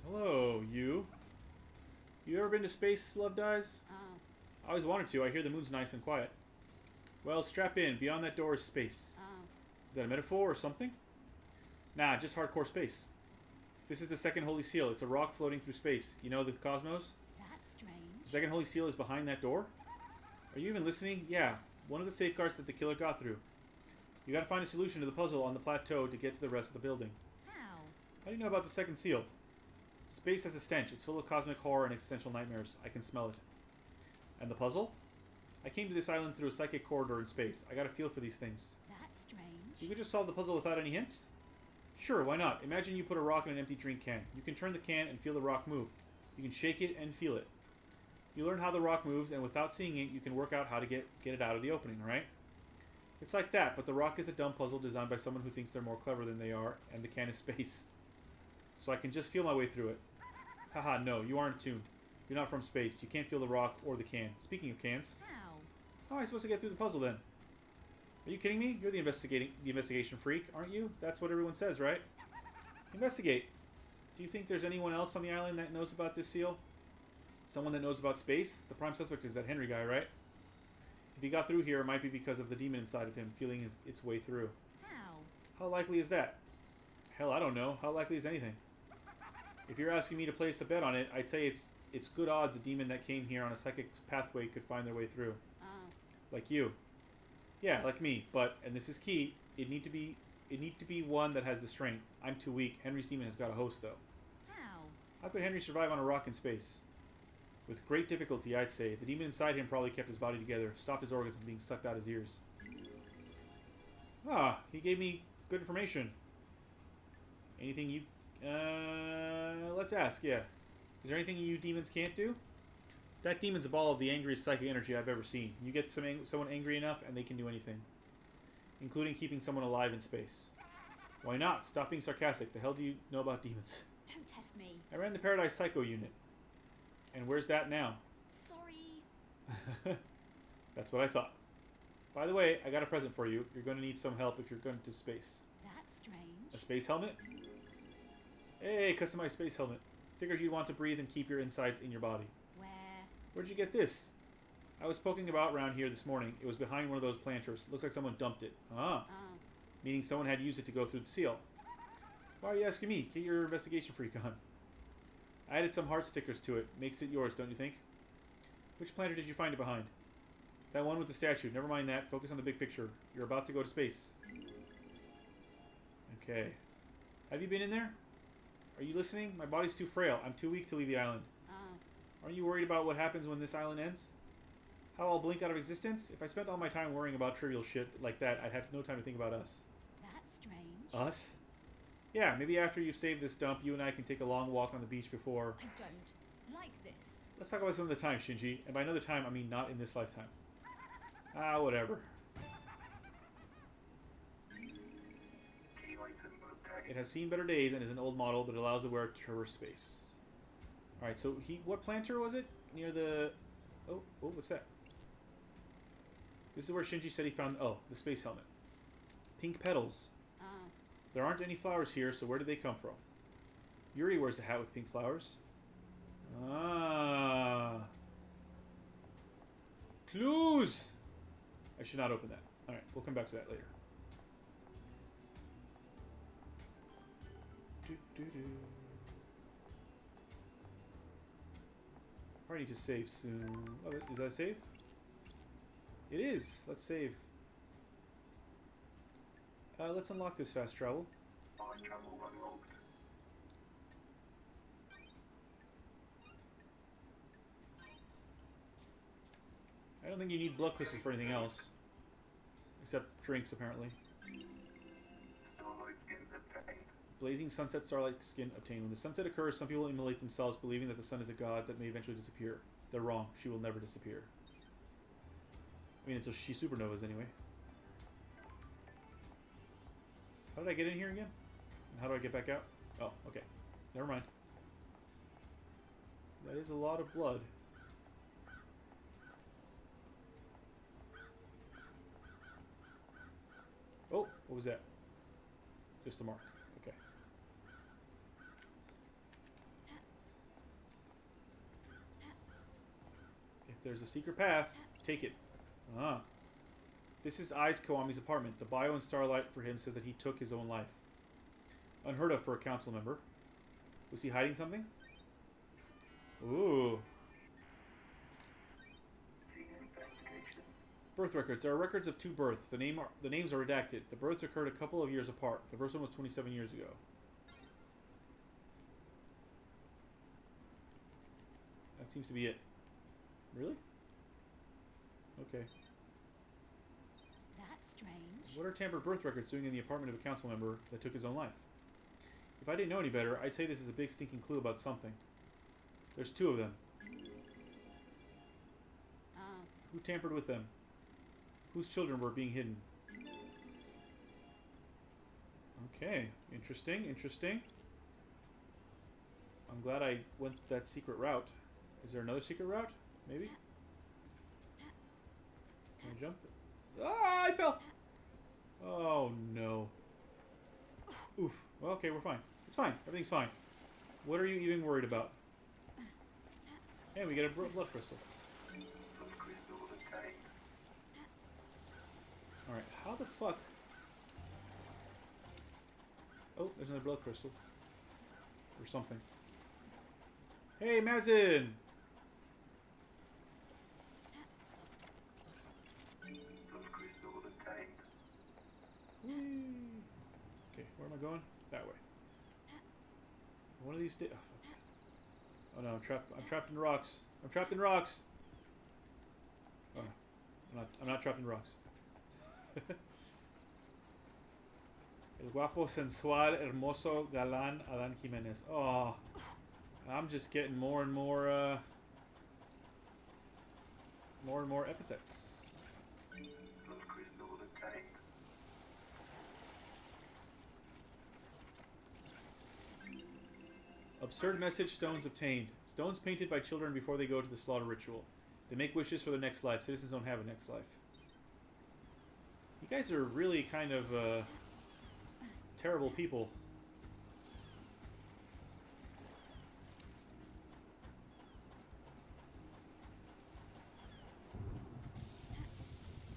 Hello, you. You ever been to space, Love Dies? Oh. I always wanted to. I hear the moon's nice and quiet. Well, strap in. Beyond that door is space. Oh. Is that a metaphor or something? Nah, just hardcore space. This is the second holy seal. It's a rock floating through space. You know the cosmos? That's strange. The second holy seal is behind that door? Are you even listening? Yeah, one of the safeguards that the killer got through. You gotta find a solution to the puzzle on the plateau to get to the rest of the building. How? How do you know about the second seal? Space has a stench. It's full of cosmic horror and existential nightmares. I can smell it. And the puzzle? I came to this island through a psychic corridor in space. I got a feel for these things. That's strange. You could just solve the puzzle without any hints? Sure, why not? Imagine you put a rock in an empty drink can. You can turn the can and feel the rock move. You can shake it and feel it. You learn how the rock moves, and without seeing it, you can work out how to get it out of the opening, right? It's like that, but the rock is a dumb puzzle designed by someone who thinks they're more clever than they are, and the can is space. So I can just feel my way through it. Haha, no, you aren't tuned. You're not from space. You can't feel the rock or the can. Speaking of cans, How? how am I supposed to get through the puzzle then? Are you kidding me? You're the investigation freak, aren't you? That's what everyone says, right? Investigate. Do you think there's anyone else on the island that knows about this seal? Someone that knows about space? The prime suspect is that Henry guy, right? If he got through here, it might be because of the demon inside of him feeling its way through. How? How likely is that? Hell, I don't know. How likely is anything? If you're asking me to place a bet on it, I'd say it's good odds a demon that came here on a psychic pathway could find their way through. Oh. Like you. Yeah, like me. But, and this is key, it need to be one that has the strength. I'm too weak. Henry's demon has got a host, though. How? How could Henry survive on a rock in space? With great difficulty, I'd say. The demon inside him probably kept his body together, stopped his organs from being sucked out his ears. Ah, he gave me good information. Anything you... let's ask, yeah. Is there anything you demons can't do? That demon's a ball of the angriest psychic energy I've ever seen. You get someone angry enough, and they can do anything. Including keeping someone alive in space. Why not? Stop being sarcastic. The hell do you know about demons? Don't test me. I ran the Paradise Psycho unit. And where's that now? Sorry. That's what I thought. By the way, I got a present for you. You're going to need some help if you're going to space. That's strange. A space helmet? Hey, customized space helmet. Figured you'd want to breathe and keep your insides in your body. Where? Where'd you get this? I was poking about around here this morning. It was behind one of those planters. Looks like someone dumped it. Ah. Oh. Meaning someone had used it to go through the seal. Why are you asking me? Get your investigation freak on. I added some heart stickers to it. Makes it yours, don't you think? Which planter did you find it behind? That one with the statue. Never mind that. Focus on the big picture. You're about to go to space. Okay. Have you been in there? Are you listening? My body's too frail. I'm too weak to leave the island. Oh. Aren't you worried about what happens when this island ends? How I'll blink out of existence? If I spent all my time worrying about trivial shit like that, I'd have no time to think about us. That's strange. Us? Yeah, maybe after you've saved this dump, you and I can take a long walk on the beach before... I don't like this. Let's talk about some of the time, Shinji. And by another time, I mean not in this lifetime. Ah, whatever. It has seen better days and is an old model, but it allows the wearer to traverse space. Alright, so what planter was it? Near the... Oh, what's that? This is where Shinji said he found... Oh, the space helmet. Pink petals. Oh. There aren't any flowers here, so where did they come from? Yuri wears a hat with pink flowers. Ah. Clues! I should not open that. Alright, we'll come back to that later. Probably need to save soon. Oh, is that a save? It is. Let's save. Let's unlock this fast travel. I don't think you need blood crystals for anything else. Except drinks, apparently. Blazing sunset starlight skin obtained. When the sunset occurs, some people immolate themselves, believing that the sun is a god that may eventually disappear. They're wrong. She will never disappear. I mean, until she supernovas, anyway. How did I get in here again? And how do I get back out? Oh, okay. Never mind. That is a lot of blood. Oh, what was that? Just a mark. Okay. If there's a secret path, take it. Ah. This is Ai's Kiwami's apartment. The bio in Starlight for him says that he took his own life. Unheard of for a council member. Was he hiding something? Ooh. Birth records. There are records of 2 births. The names are redacted. The births occurred a couple of years apart. The first one was 27 years ago. That seems to be it. Really? Okay. That's strange. What are tampered birth records doing in the apartment of a council member that took his own life? If I didn't know any better, I'd say this is a big stinking clue about something. There's 2 of them. Oh. Who tampered with them? Whose children were being hidden? Okay. Interesting, interesting. I'm glad I went that secret route. Is there another secret route? Maybe? Can I jump? Ah, I fell! Oh, no. Oof. Well, okay, we're fine. It's fine. Everything's fine. What are you even worried about? Hey, we get a blood crystal. Alright, how the fuck... Oh, there's another blood crystal. Or something. Hey, Mazin! Okay, where am I going? That way. One of these days... Oh, no, I'm trapped in rocks. I'm trapped in rocks! Oh, no. I'm not trapped in rocks. El guapo, sensual, hermoso, galán, Adan Jimenez. Oh, I'm just getting more and more epithets. Absurd message stones obtained. Stones painted by children before they go to the slaughter ritual. They make wishes for their next life. Citizens don't have a next life. You guys are really kind of terrible people.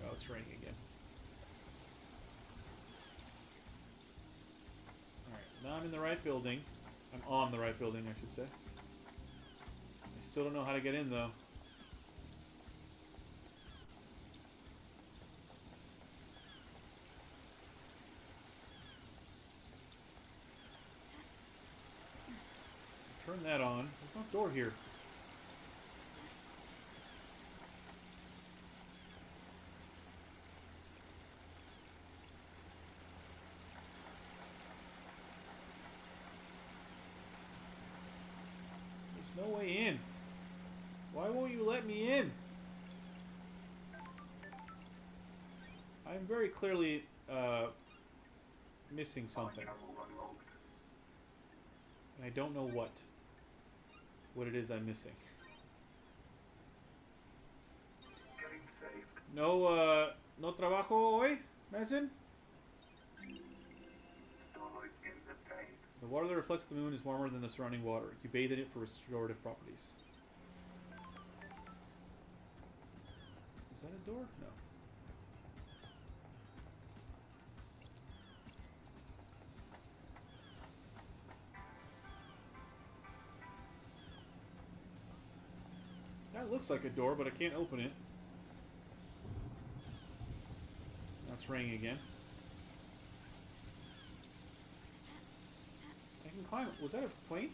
Oh, it's raining again. Alright, now I'm in the right building. I'm on the right building, I should say. I still don't know how to get in, though. Turn that on. There's no door here. There's no way in. Why won't you let me in? I'm very clearly missing something. And I don't know what it is I'm missing. Getting saved. No trabajo hoy, Mason? Starlight in the day. The water that reflects the moon is warmer than the surrounding water. You bathe in it for restorative properties. Is that a door? No. That looks like a door, but I can't open it. That's ringing again. I can climb. Was that a plane?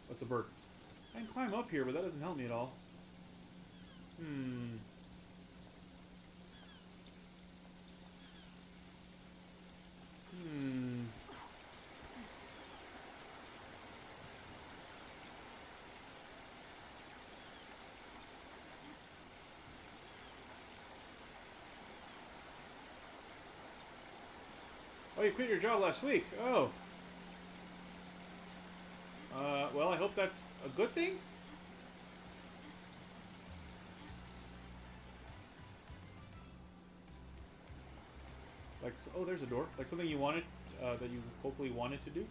What's a bird? I can climb up here, but that doesn't help me at all. Oh, you quit your job last week. Oh. Well, I hope that's a good thing. Like, oh, there's a door. Like something you wanted, that you hopefully wanted to do.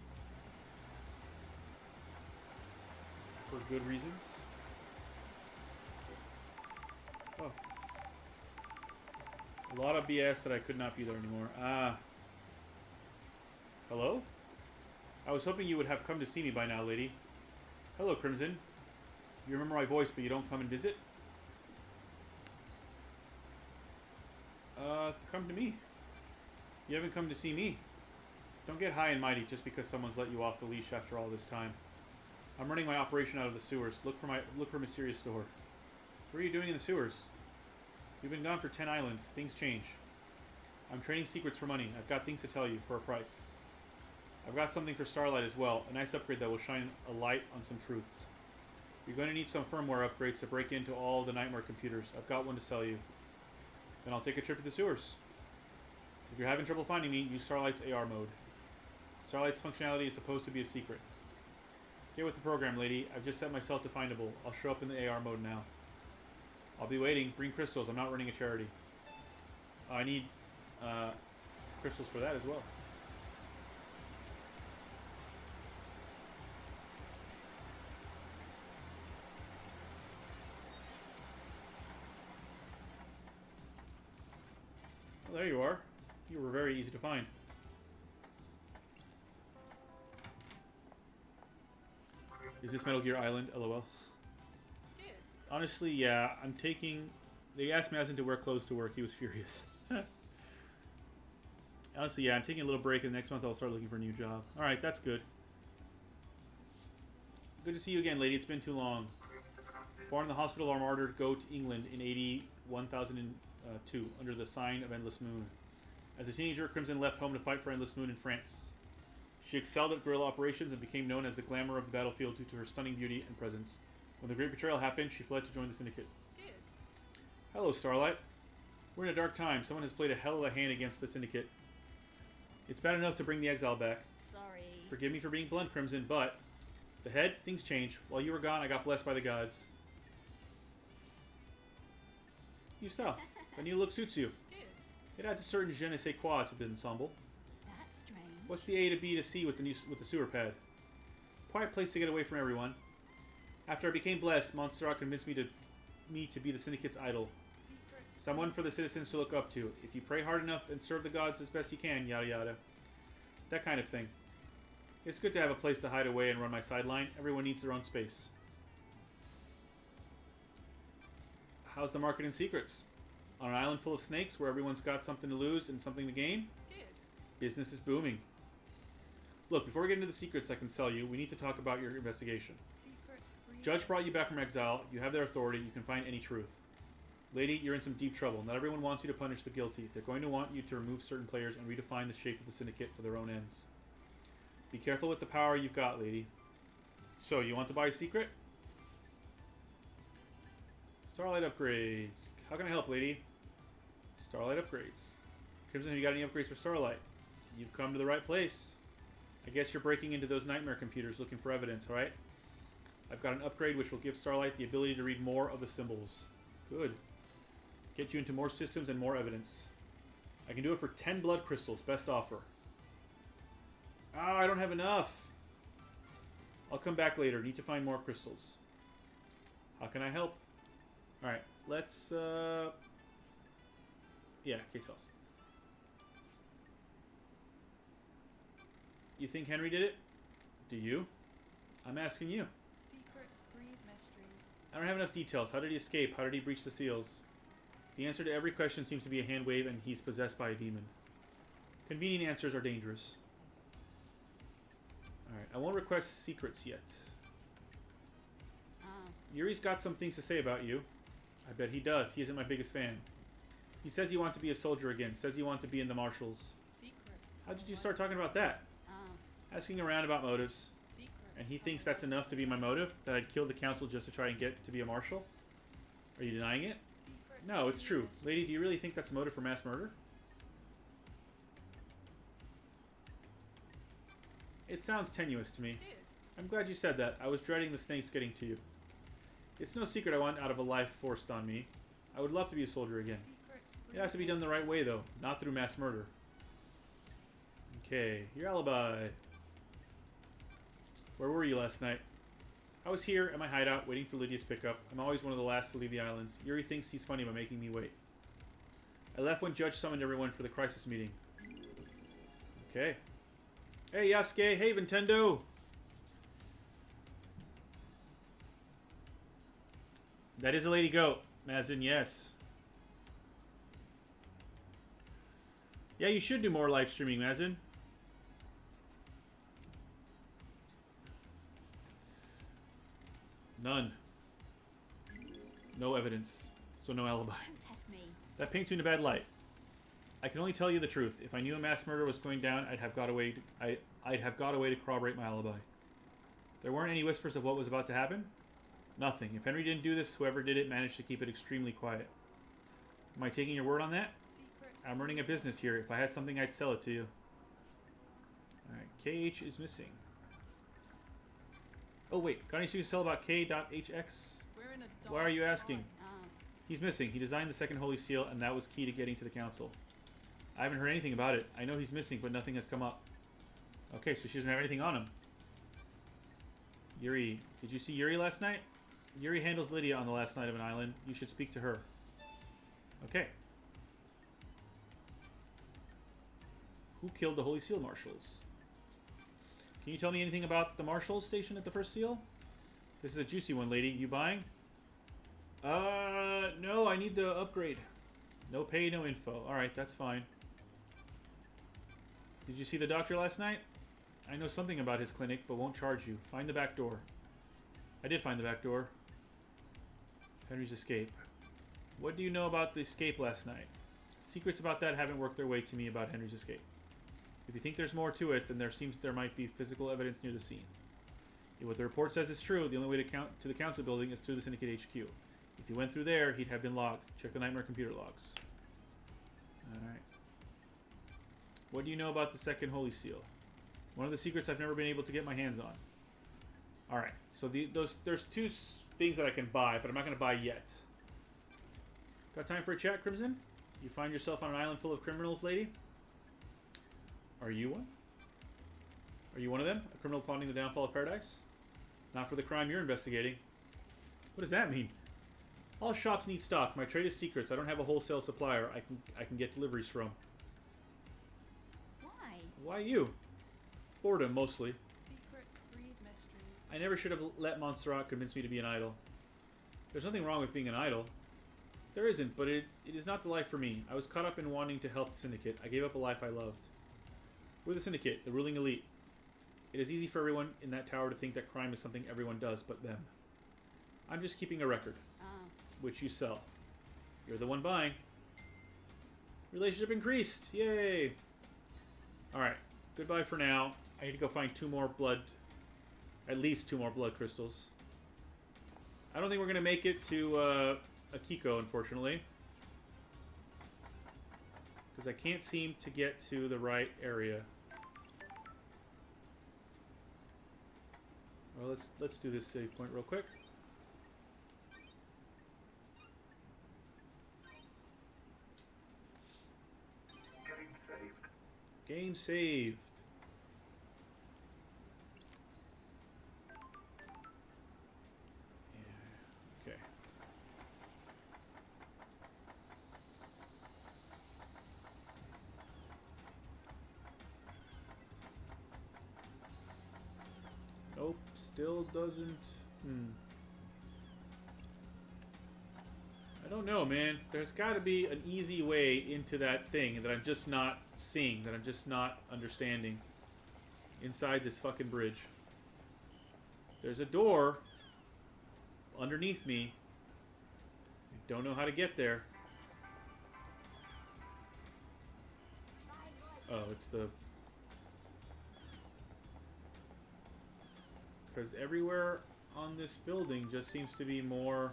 For good reasons. Oh. A lot of BS that I could not be there anymore. Ah. Hello? I was hoping you would have come to see me by now, lady. Hello, Crimson. You remember my voice, but you don't come and visit? Come to me. You haven't come to see me. Don't get high and mighty just because someone's let you off the leash after all this time. I'm running my operation out of the sewers. Look for mysterious door. What are you doing in the sewers? You've been gone for 10 islands. Things change. I'm trading secrets for money. I've got things to tell you for a price. I've got something for Starlight as well. A nice upgrade that will shine a light on some truths. You're going to need some firmware upgrades to break into all the Nightmare computers. I've got one to sell you. Then I'll take a trip to the sewers. If you're having trouble finding me, use Starlight's AR mode. Starlight's functionality is supposed to be a secret. Get with the program, lady. I've just set myself to findable. I'll show up in the AR mode now. I'll be waiting. Bring crystals. I'm not running a charity. I need crystals for that as well. Well, there you are. You were very easy to find. Is this Metal Gear Island? LOL. Dude. Honestly, yeah. I'm taking... They asked Mazin to wear clothes to work. He was furious. Honestly, yeah. I'm taking a little break, and next month I'll start looking for a new job. Alright, that's good. Good to see you again, lady. It's been too long. Born in the hospital or martyred, go to England in 1002 under the sign of Endless Moon. As a teenager, Crimson left home to fight for Endless Moon in France. She excelled at guerrilla operations and became known as the glamour of the battlefield due to her stunning beauty and presence. When the Great Betrayal happened, she fled to join the Syndicate. Dude. Hello, Starlight. We're in a dark time. Someone has played a hell of a hand against the Syndicate. It's bad enough to bring the exile back. Sorry. Forgive me for being blunt, Crimson, but... The head, things change. While you were gone, I got blessed by the gods. New style. The new look suits you. Dude. It adds a certain je ne sais quoi to the ensemble. That's strange. What's the A to B to C with the sewer pad? Quiet place to get away from everyone. After I became blessed, Montserrat convinced me to be the Syndicate's idol. Someone for the citizens to look up to. If you pray hard enough and serve the gods as best you can, yada yada. That kind of thing. It's good to have a place to hide away and run my sideline. Everyone needs their own space. How's the market in secrets? On an island full of snakes where everyone's got something to lose and something to gain? Good. Business is booming. Look, before we get into the secrets I can sell you, we need to talk about your investigation. Secrets breed. Judge brought you back from exile. You have their authority. You can find any truth. Lady, you're in some deep trouble. Not everyone wants you to punish the guilty. They're going to want you to remove certain players and redefine the shape of the syndicate for their own ends. Be careful with the power you've got, lady. So, you want to buy a secret? Starlight upgrades. How can I help, lady? Starlight upgrades. Crimson, have you got any upgrades for Starlight? You've come to the right place. I guess you're breaking into those nightmare computers looking for evidence, alright? I've got an upgrade which will give Starlight the ability to read more of the symbols. Good. Get you into more systems and more evidence. I can do it for 10 blood crystals. Best offer. Ah, I don't have enough. I'll come back later. Need to find more crystals. How can I help? Alright, let's, yeah, case files. You think Henry did it? Do you? I'm asking you. Secrets breed mysteries. I don't have enough details. How did he escape? How did he breach the seals? The answer to every question seems to be a hand wave, and he's possessed by a demon. Convenient answers are dangerous. Alright, I won't request secrets yet. Yuri's got some things to say about you. I bet he does. He isn't my biggest fan. He says you want to be a soldier again. Says you want to be in the marshals. Secrets. How did you start talking about that? Asking around about motives. Secrets. And he thinks that's enough to be my motive? That I'd kill the council just to try and get to be a marshal? Are you denying it? Secrets No, it's breed true. mysteries. Lady, do you really think that's a motive for mass murder? It sounds tenuous to me. Good. I'm glad you said that. I was dreading the snakes getting to you. It's no secret I want out of a life forced on me. I would love to be a soldier again. Secrets It breed has to be done the right way, though. Not through mass murder. Okay, your alibi. Where were you last night? I was here at my hideout, waiting for Lydia's pickup. I'm always one of the last to leave the islands. Yuri thinks he's funny by making me wait. I left when Judge summoned everyone for the crisis meeting. Okay. Hey, Yasuke. Hey, Nintendo. That is a lady goat. Mazin, yes. Yeah, you should do more live streaming, Mazin. None. No evidence. So no alibi. Don't test me. That paints you in a bad light. I can only tell you the truth. If I knew a mass murder was going down, I'd have got a way to corroborate my alibi. There weren't any whispers of what was about to happen? Nothing. If Henry didn't do this, whoever did it managed to keep it extremely quiet. Am I taking your word on that? Secrets I'm running a business here. If I had something, I'd sell it to you. Alright, KH is missing. Oh wait, got anything to sell about K.HX? We're in a Why are you dark asking? time. He's missing. He designed the second holy seal, and that was key to getting to the council. I haven't heard anything about it. I know he's missing, but nothing has come up. Okay, so she doesn't have anything on him. Yuri. Did you see Yuri last night? Yuri handles Lydia on the last night of an island. You should speak to her. Okay. Who killed the Holy Seal Marshals? Can you tell me anything about the Marshals station at the first seal? This is a juicy one, lady. You buying? No, I need the upgrade. No pay, no info. Alright, that's fine. Did you see the doctor last night? I know something about his clinic, but won't charge you. Find the back door. I did find the back door. Henry's escape. What do you know about the escape last night? Secrets about that haven't worked their way to me about Henry's escape. If you think there's more to it, then there might be physical evidence near the scene. If what the report says is true, the only way to the council building is through the Syndicate HQ. If he went through there, he'd have been logged. Check the Nightmare computer logs. Alright. What do you know about the second Holy Seal? One of the secrets I've never been able to get my hands on. Alright, so there's two things that I can buy, but I'm not going to buy yet. Got time for a chat, Crimson? You find yourself on an island full of criminals, lady? Are you one? Are you one of them? A criminal plotting the downfall of paradise? Not for the crime you're investigating. What does that mean? All shops need stock. My trade is secrets. I don't have a wholesale supplier I can get deliveries from. Why? Why you? Boredom, mostly. Secrets breed mysteries. I never should have let Montserrat convince me to be an idol. There's nothing wrong with being an idol. There isn't, but it is not the life for me. I was caught up in wanting to help the Syndicate. I gave up a life I loved. We're the Syndicate, the ruling elite. It is easy for everyone in that tower to think that crime is something everyone does but them. I'm just keeping a record, which you sell. You're the one buying. Relationship increased. Yay! Alright, goodbye for now. I need to go find at least two more blood crystals. I don't think we're going to make it to Akiko, unfortunately. Because I can't seem to get to the right area. Well, let's do this save point real quick. Getting saved. Game saved. Yeah, okay. Nope, still doesn't. I don't know, man. There's got to be an easy way into that thing that I'm just not seeing, that I'm just not understanding. Inside this fucking bridge. There's a door underneath me. I don't know how to get there. Oh, it's the... Because everywhere on this building just seems to be more...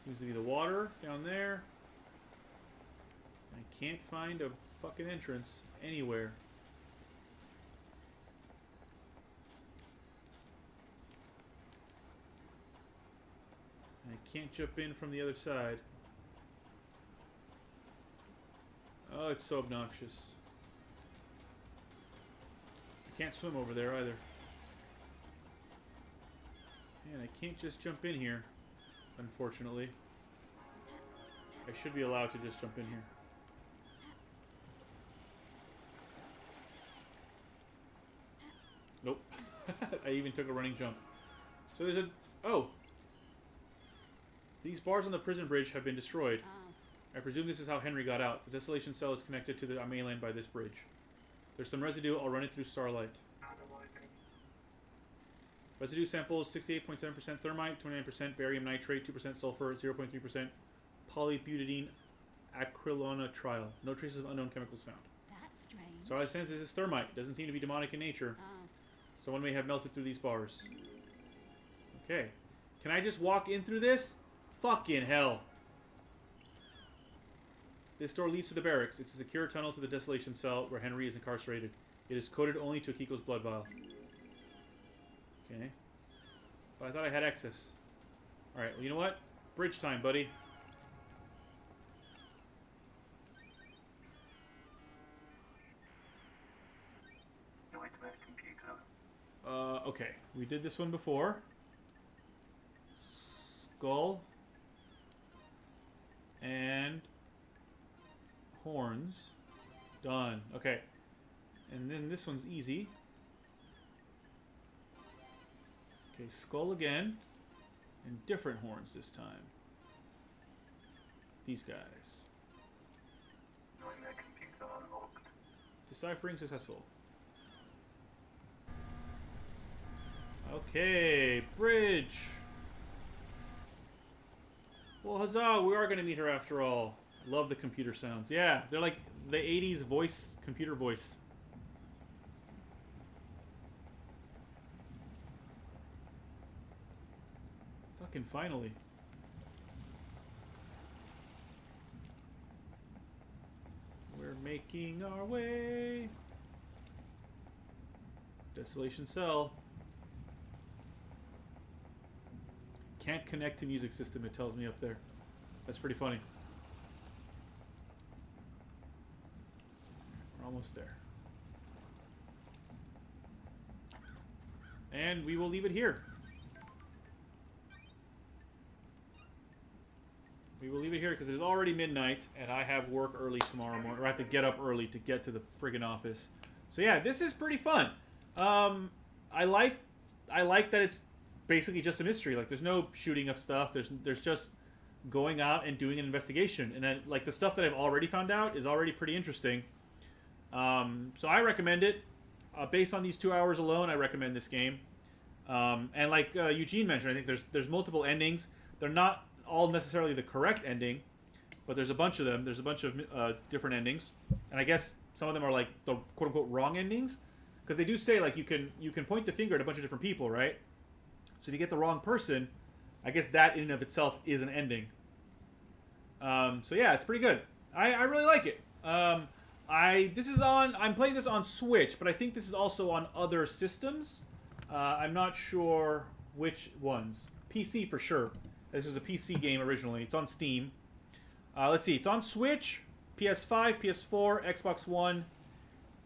Seems to be the water down there. I can't find a fucking entrance anywhere. I can't jump in from the other side. Oh, it's so obnoxious. I can't swim over there either. Man, I can't just jump in here. Unfortunately. I should be allowed to just jump in here. Nope. I even took a running jump. So there's a... Oh! These bars on the prison bridge have been destroyed. I presume this is how Henry got out. The desolation cell is connected to the mainland by this bridge. There's some residue. I'll run it through Starlight. Residue samples 68.7% thermite, 29% barium nitrate, 2% sulfur, 0.3% polybutadiene acrylonitrile. No traces of unknown chemicals found. That's strange. So I sense this is thermite. It doesn't seem to be demonic in nature. Someone may have melted through these bars. Okay. Can I just walk in through this? Fucking hell. This door leads to the barracks. It's a secure tunnel to the desolation cell where Henry is incarcerated. It is coded only to Akiko's blood vial. Okay. But I thought I had access. Alright, well, you know what? Bridge time, buddy. Nightmare computer. Okay. We did this one before. Skull. And horns. Done. Okay. And then this one's easy. Okay, skull again. And different horns this time. These guys. Nightmare computer unlocked. Deciphering successful. Okay, bridge. Well, huzzah, we are going to meet her after all. Love the computer sounds. Yeah, they're like the 80s voice, computer voice. Fucking finally. We're making our way. Desolation cell. Can't connect to music system, it tells me up there. That's pretty funny. Almost there. And we will leave it here. We will leave it here because it is already midnight and I have work early tomorrow morning. Or I have to get up early to get to the friggin' office. So yeah, this is pretty fun. I like that it's basically just a mystery. Like there's no shooting of stuff. There's just going out and doing an investigation. And then like the stuff that I've already found out is already pretty interesting. So I recommend it. Based on these 2 hours alone, I recommend this game. And like Eugene mentioned, I think there's multiple endings. They're not all necessarily the correct ending, but there's a bunch of them. There's a bunch of different endings, and I guess some of them are like the quote unquote wrong endings, because they do say like you can point the finger at a bunch of different people, right? So if you get the wrong person, I guess that in and of itself is an ending. So yeah, it's pretty good. I really like it. I'm playing this on Switch, but I think this is also on other systems. I'm not sure which ones. PC for sure. This was a PC game originally. It's on Steam. Let's see. It's on Switch, PS5, PS4, Xbox One,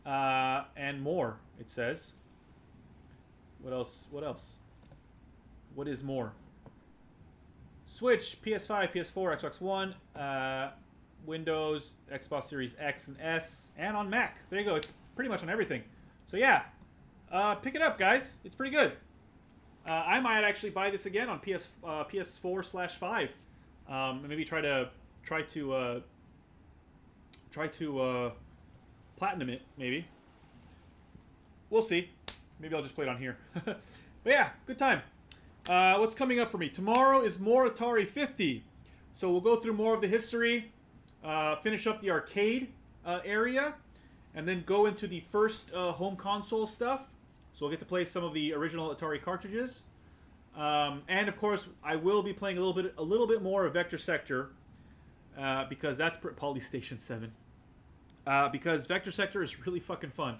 and more, it says. What else? What else? What is more? Switch, PS5, PS4, Xbox One, Windows, Xbox Series X and S, and on Mac. There you go. It's pretty much on everything. So yeah, pick it up, guys. It's pretty good. I might actually buy this again on PS4/5, and maybe try to platinum it. Maybe we'll see. Maybe I'll just play it on here. But yeah, good time. What's coming up for me tomorrow is more Atari 50. So we'll go through more of the history, finish up the arcade area, and then go into the first home console stuff. So we'll get to play some of the original Atari cartridges, and of course I will be playing a little bit more of Vector Sector, because that's Polystation 7. Because Vector Sector is really fucking fun.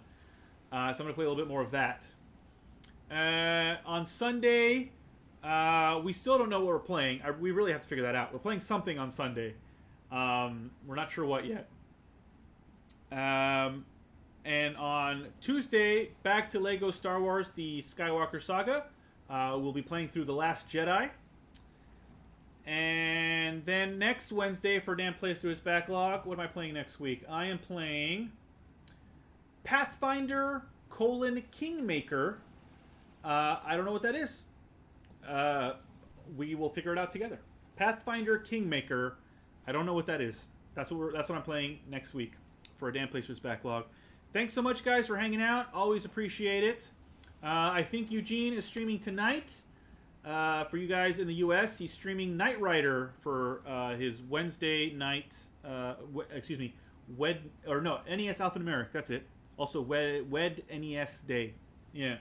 So I'm gonna play a little bit more of that. On Sunday, we still don't know what we're playing. We really have to figure that out. We're playing something on Sunday. We're not sure what yet. And on Tuesday, back to Lego Star Wars, the Skywalker Saga. We'll be playing through The Last Jedi. And then next Wednesday, for Dan Plays Through his Backlog, what am I playing next week? I am playing Pathfinder: Kingmaker. I don't know what that is. We will figure it out together. Pathfinder Kingmaker. I don't know what that is. That's what I'm playing next week for a Dan Plays Through his Backlog. Thanks so much, guys, for hanging out. Always appreciate it. I think Eugene is streaming tonight. For you guys in the U.S., he's streaming Knight Rider for his Wednesday night. NES Alphanumeric. That's it. Also, Wed NES Day. Yeah.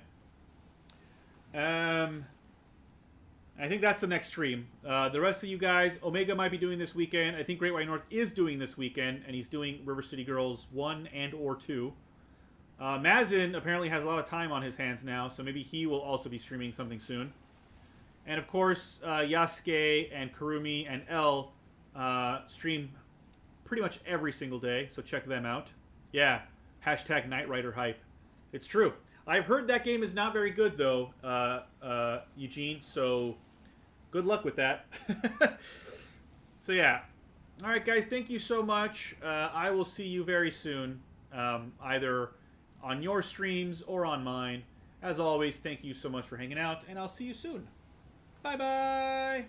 I think that's the next stream. The rest of you guys, Omega might be doing this weekend. I think Great White North is doing this weekend, and he's doing River City Girls 1 and or 2. Mazin apparently has a lot of time on his hands now, so maybe he will also be streaming something soon. And of course, Yasuke and Kurumi and L stream pretty much every single day, so check them out. Yeah, hashtag Knight Rider hype. It's true. I've heard that game is not very good, though, Eugene, so good luck with that. So yeah. Alright, guys, thank you so much. I will see you very soon, either on your streams or on mine. As always, thank you so much for hanging out, and I'll see you soon. Bye-bye!